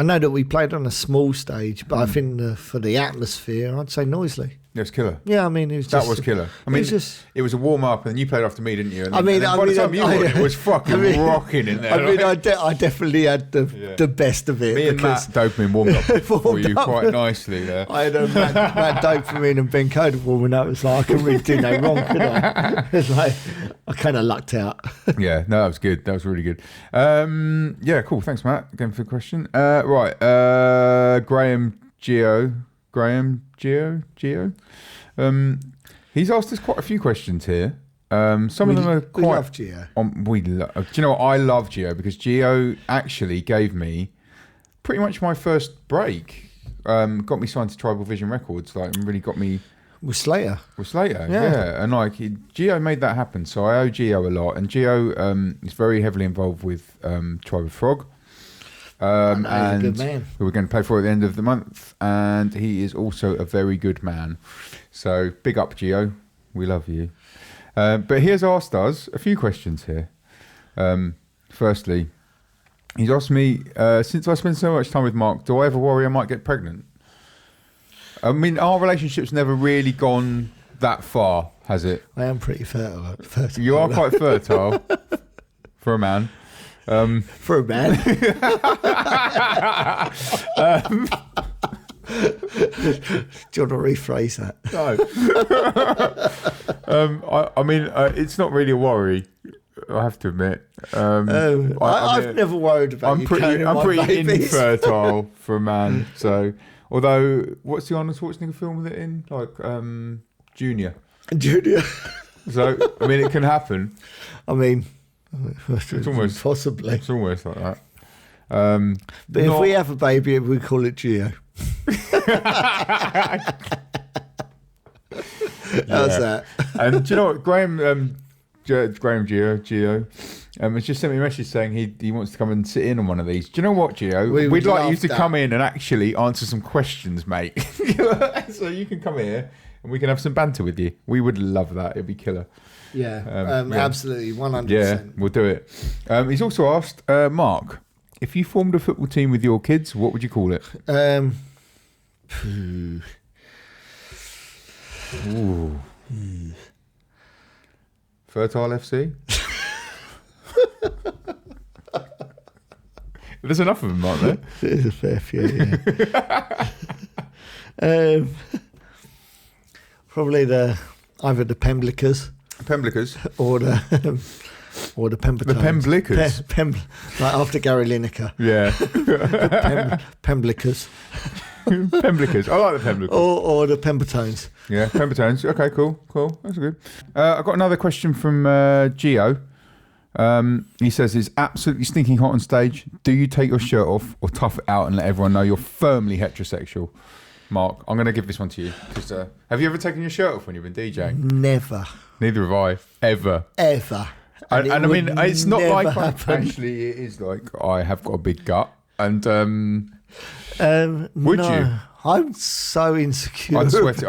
know that we played on a small stage, but I think for the atmosphere, I'd say Noisely. It was killer. Yeah, I mean, that was killer. I mean, it was a warm up, and then you played after me, didn't you? And by the time you won, it was fucking rocking in there. I definitely had the best of it. Me and Matt Dopamine warmed up for you quite nicely there. I had Matt Dopamine and Ben Coda warming up. It's like I couldn't really do no wrong, could I? It's like I kind of lucked out. Yeah, no, that was good. That was really good. Yeah, cool. Thanks, Matt, again for the question. Right, Graham Geo. Graham Geo. He's asked us quite a few questions here. Some of them are quite. We love Geo. Do you know what? I love Geo because Geo actually gave me pretty much my first break. Got me signed to Tribal Vision Records, like, and really got me with Slater. Yeah. And like Geo made that happen, so I owe Geo a lot. And Geo is very heavily involved with Tribe of Frog. And he's a good man. Who we're going to play for at the end of the month, and he is also a very good man. So big up, Geo. We love you. But he has asked us a few questions here. Firstly, he's asked me, since I spend so much time with Mark, do I ever worry I might get pregnant? I mean, our relationship's never really gone that far, has it? I am pretty fertile. You are quite fertile for a man. For a man. Do you want to rephrase that? No. I mean, it's not really a worry, I have to admit. I've never worried about I'm pretty infertile for a man. So, although, what's the Arnold Schwarzenegger film with it in? Like, Junior. So, I mean, it can happen. I mean, it's almost possibly. It's almost like that. But if we have a baby, we call it Geo. How's that? And do you know what, Graham Geo has just sent me a message saying he wants to come and sit in on one of these. Do you know what, Geo? We'd like you to come in and actually answer some questions, mate. So you can come here and we can have some banter with you. We would love that. It'd be killer. Yeah, absolutely, 100%. Yeah, we'll do it. He's also asked, Mark, if you formed a football team with your kids, what would you call it? Ooh. Fertile FC? There's enough of them, aren't there? There's a fair few, yeah. Probably either the Pemblicers. Or the Pembertones. The Pemblicers? Like after Gary Lineker. Yeah. Pemblicers. Pemblicers. I like the Pemblicers. Or the Pembertones. Yeah, Pembertones. Okay, cool. That's good. I've got another question from Gio. He says, it's absolutely stinking hot on stage. Do you take your shirt off or tough it out and let everyone know you're firmly heterosexual? Mark, I'm going to give this one to you. Have you ever taken your shirt off when you've been DJing? Never. Neither have I. Ever. And I mean, it's not like actually, it is like I have got a big gut. And would you? I'm so insecure. I'd sweat it.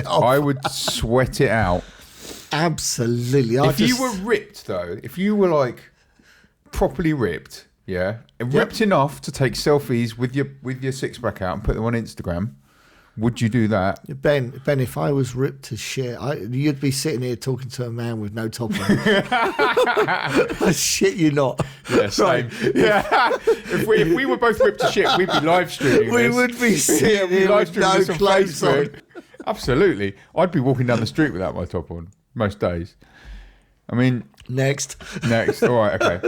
I would sweat it out. Absolutely. If you were ripped, though, if you were like properly ripped, yeah, ripped enough to take selfies with your six pack out and put them on Instagram, would you do that? Ben, if I was ripped to shit, you'd be sitting here talking to a man with no top on. I shit you not. Yeah, same. Right. Yeah. If we were both ripped to shit, we'd be live streaming We would be sitting here with no clothes on. Absolutely. I'd be walking down the street without my top on most days. I mean... Next. All right, okay.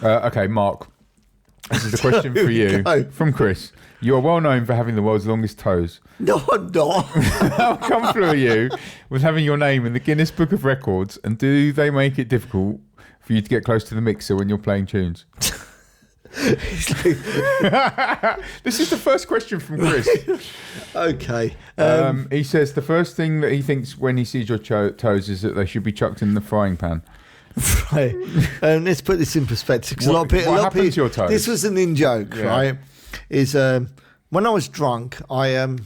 Okay, Mark. This is a question for you from Chris. You are well known for having the world's longest toes. No, I'm not. How comfortable are you with having your name in the Guinness Book of Records, and do they make it difficult for you to get close to the mixer when you're playing tunes? This is the first question from Chris. Okay. He says the first thing that he thinks when he sees your toes is that they should be chucked in the frying pan. Right. Let's put this in perspective. What happened to your toes? This was an in-joke, right? Is when I was drunk, I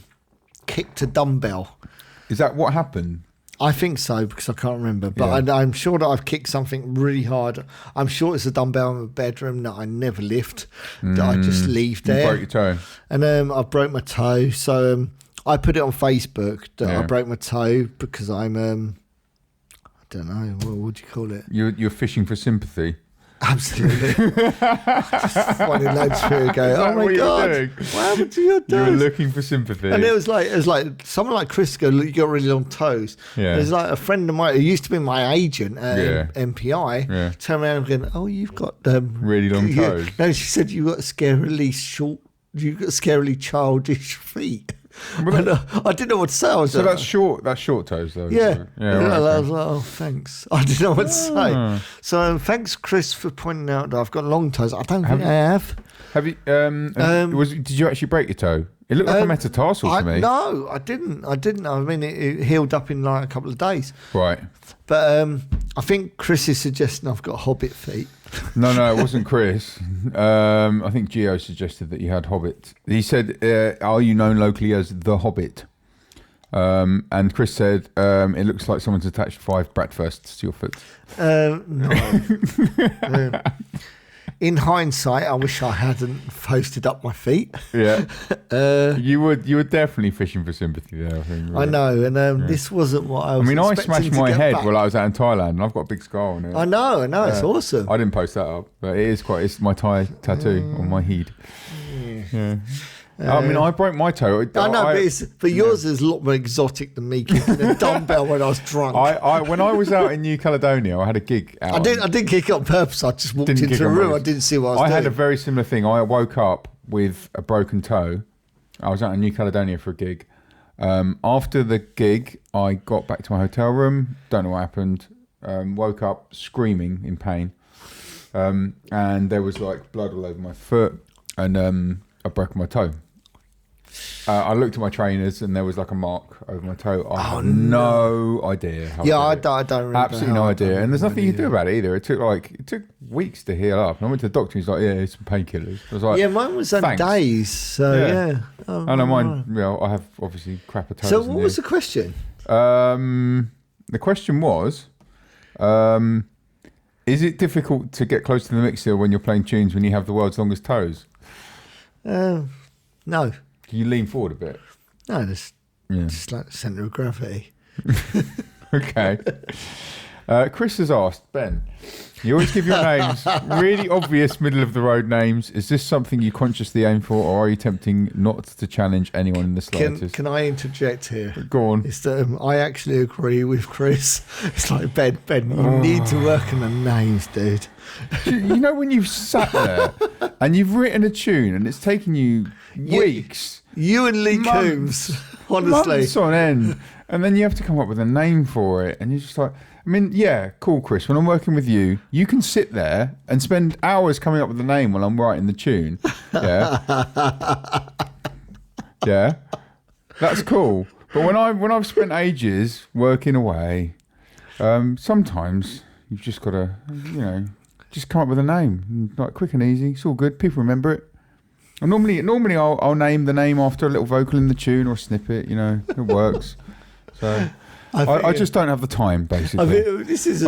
kicked a dumbbell. Is that what happened? I think so, because I can't remember. But I'm sure that I've kicked something really hard. I'm sure it's a dumbbell in the bedroom that I never lift, that I just leave there. You broke your toe. And I broke my toe. So I put it on Facebook that I broke my toe because I'm... I don't know, what would you call it? You're fishing for sympathy. Absolutely. Just finding loads of people go, oh my God, what happened to your toes? You were looking for sympathy. And it was like someone like Chris go, look, you got really long toes. Yeah. There's like a friend of mine who used to be my agent at MPI, turned around and going, oh, you've got really long toes. No, she said you've got scarily childish feet. And, I didn't know what to say. So that's short toes though. Yeah. Right, I was like, oh, thanks. I didn't know what to say. So thanks, Chris, for pointing out that I've got long toes. I don't think I have. Have you? Did you actually break your toe? It looked like a metatarsal to me. No, I didn't. I mean, it healed up in like a couple of days. Right. But I think Chris is suggesting I've got hobbit feet. No, it wasn't Chris. I think Gio suggested that you had hobbit. He said, are you known locally as the Hobbit? And Chris said, it looks like someone's attached 5 Bratwursts to your foot. No. In hindsight, I wish I hadn't posted up my feet. Yeah. You were definitely fishing for sympathy there, I think. Right? I know, and this wasn't what I was I smashed my head back. while I was out in Thailand, and I've got a big scar on it. I know, it's awesome. I didn't post that up, but it's my Thai tattoo on my head. Yeah. I broke my toe. I know, but yours is a lot more exotic than me kicking a dumbbell when I was drunk. When I was out in New Caledonia, I had a gig out. I didn't kick it on purpose. I just walked into a room. I didn't see what I was doing. I had a very similar thing. I woke up with a broken toe. I was out in New Caledonia for a gig. After the gig, I got back to my hotel room. Don't know what happened. Woke up screaming in pain. And there was like blood all over my foot. And I broke my toe. I looked at my trainers and there was like a mark over my toe. I have no idea. I don't remember. Absolutely no idea. And there's nothing you can do about it either. It took weeks to heal up. And I went to the doctor. He's like, yeah, it's some painkillers. I was like, mine was on days. So yeah. I know mine. I have obviously crapper toes. So what was the question? The question was, is it difficult to get close to the mixer when you're playing tunes when you have the world's longest toes? No. Can you lean forward a bit? No, just like the centre of gravity. Okay. Chris has asked, Ben, you always give your names really obvious middle of the road names. Is this something you consciously aim for, or are you tempting not to challenge anyone in the slightest? Can I interject here? Go on. It's I actually agree with Chris. It's like, Ben, you need to work on the names, dude. You know when you've sat there and you've written a tune and it's taken you weeks. You and Lee Coombs, honestly. Months on end. And then you have to come up with a name for it. And you're just like, cool, Chris. When I'm working with you, you can sit there and spend hours coming up with a name while I'm writing the tune. Yeah. Yeah. That's cool. But when I've spent ages working away, sometimes you've just got to, just come up with a name. Like quick and easy. It's all good. People remember it. And normally I'll name the name after a little vocal in the tune or a snippet. It works. So I just don't have the time, basically. This is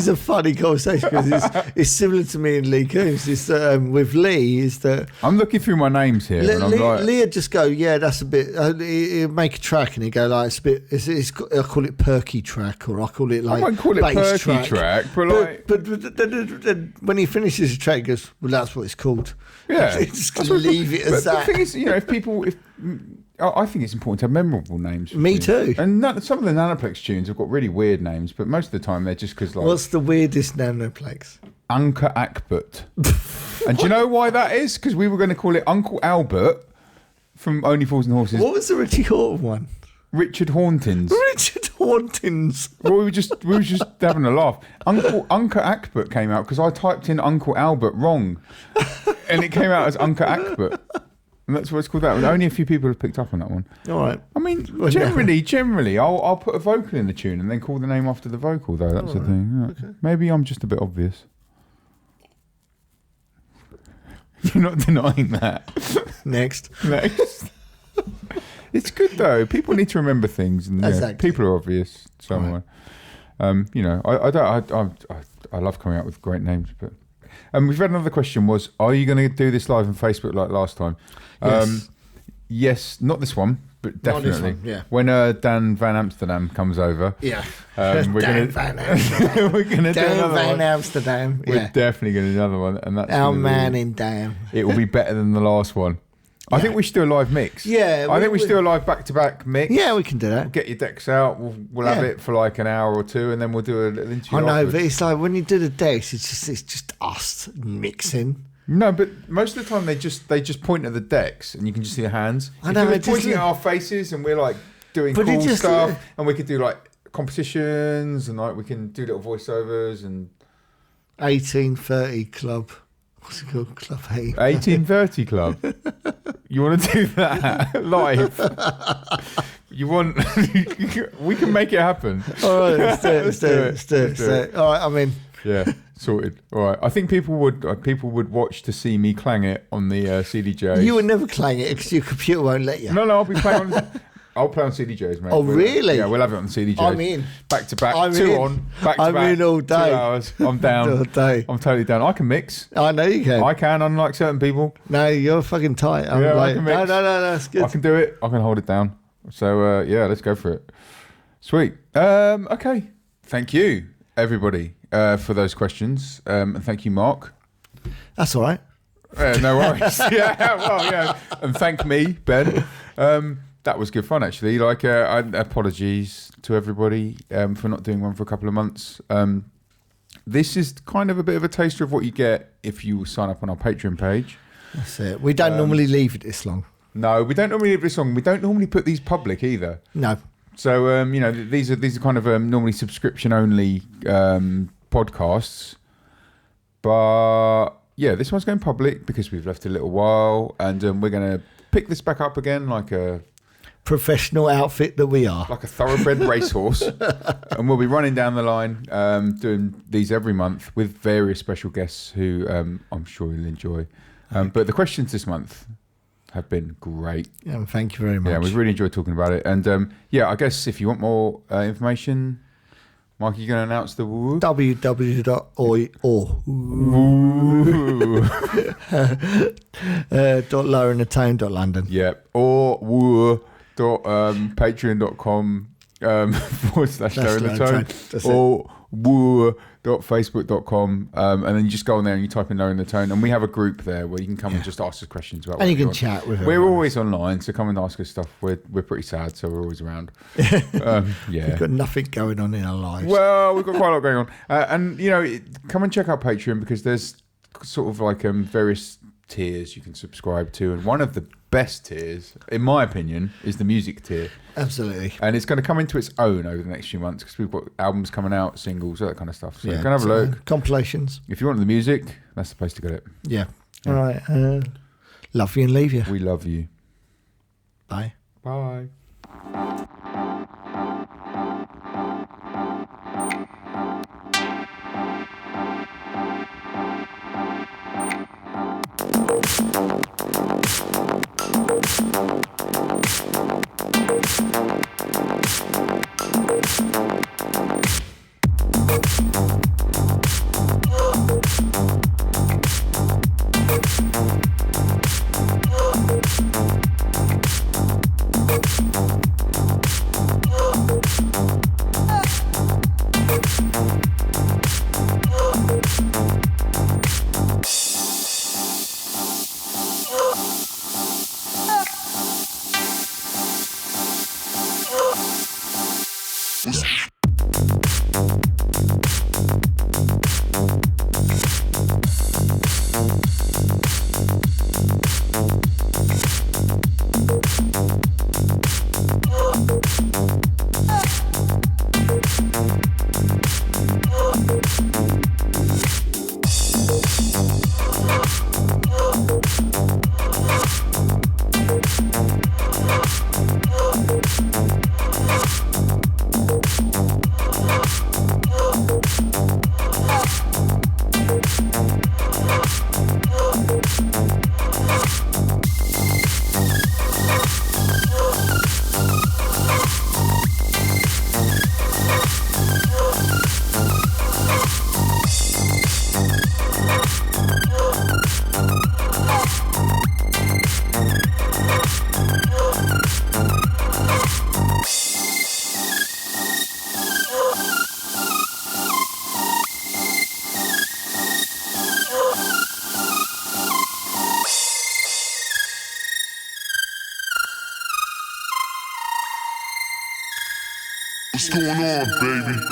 a funny conversation because it's similar to me and Lee Coombs. With Lee is that I'm looking through my names here, and I'm like, Lee would just go, yeah, that's a bit. He'll make a track and he go like, it's a bit. I call it perky track, or I call it like. I won't call it perky track, but then when he finishes the track, he goes, well, that's what it's called. Yeah, just leave it as that. The thing is, I think it's important to have memorable names. Me too. And some of the Nanoplex tunes have got really weird names, but most of the time they're just because like... What's the weirdest Nanoplex? Uncle Akbut. And do you know why that is? Because we were going to call it Uncle Albert from Only Fools and Horses. What was the Richie Horton one? Richard Hauntins. Richard Hauntins. Well, we were just having a laugh. Uncle Akbut came out because I typed in Uncle Albert wrong. And it came out as Uncle Akbut. And that's what it's called. That only a few people have picked up on that one. All right. I mean, generally, I'll put a vocal in the tune and then call the name after the vocal, though. That's the thing. Yeah. Okay. Maybe I'm just a bit obvious. You're not denying that. Next. It's good though. People need to remember things, and exactly. People are obvious somewhere. Right. I love coming up with great names, but. We've had another question are you going to do this live on Facebook like last time? Yes. Yes, not this one, But definitely, yeah. When Dan Van Amsterdam comes over, Yeah, we're Dan gonna Van Amsterdam. we're gonna do Dan another Van one. Amsterdam. We're Yeah, definitely gonna do another one, and that's our gonna man be, in Dan. it will be better than the last one. I think we should do a live mix. Yeah, I think we should do a live back-to-back mix. Yeah, we can do that. Get your decks out. We'll have it for like an hour or two, and then we'll do a little interview. I know, afterwards. but it's like when you do the decks, it's just us mixing. No, but most of the time they just point at the decks, and you can just see the hands. I know, They're it just pointing at our faces, and we're like doing But it cool just- stuff, and we could do like competitions, and like we can do little voiceovers and 1830 Club. What's it called? Club 8. 1830 Club. You want to do that live? You want? We can make it happen. All right, let's do it. All right, I'm in. Yeah, sorted. All right. I think people would watch to see me clang it on the CDJs. You would never clang it because your computer won't let you. No, I'll be playing on. I'll play on CDJs, mate. Oh, really? Yeah, we'll have it on CDJs. I'm in. Back to back, I'm two in. on, back to I'm back. in all day. 2 hours. I'm down. All day. I'm totally down. I can mix. I know you can. I can, unlike certain people. No, you're fucking tight. I'm Yeah, I like, can mix. no, that's good. I can do it. I can hold it down. So, yeah, let's go for it. Sweet. Okay. Thank you, everybody, for those questions. And thank you, Mark. That's all right. No worries. Yeah. And thank me, Ben. That was good fun, actually. Like, apologies to everybody for not doing one for a couple of months. This is kind of a bit of a taster of what you get if you sign up on our Patreon page. That's it. We don't normally leave it this long. No, we don't normally leave this on. We don't normally put these public either. No. So, these are kind of normally subscription only podcasts. But yeah, this one's going public because we've left a little while, and we're going to pick this back up again like a professional outfit that we are. Like a thoroughbred racehorse. And we'll be running down the line, doing these every month with various special guests who I'm sure you'll enjoy. But the questions this month have been great. Yeah, thank you very much. Yeah, we've really enjoyed talking about it. And I guess if you want more information, Mike, you're going to announce the woo? www.lowerinthetown.london. Yeah, or woo.patreon.com /lowerinthetown or woo.facebook.com and then you just go on there and you type in Lower in the Tone, and we have a group there where you can come and just ask us questions about and you can chat with us. We're always online, so come and ask us stuff. We're pretty sad, so we're always around. We've got nothing going on in our lives. Well, we've got quite a lot going on, and come and check out Patreon because there's sort of like various tiers you can subscribe to, and one of the best tiers, in my opinion, is the music tier. Absolutely. And it's going to come into its own over the next few months because we've got albums coming out, singles, all that kind of stuff. So you can have a look. Compilations. If you want the music, that's the place to get it. Yeah. All right. Love you and leave you. We love you. Bye. Bye. What's going on, baby?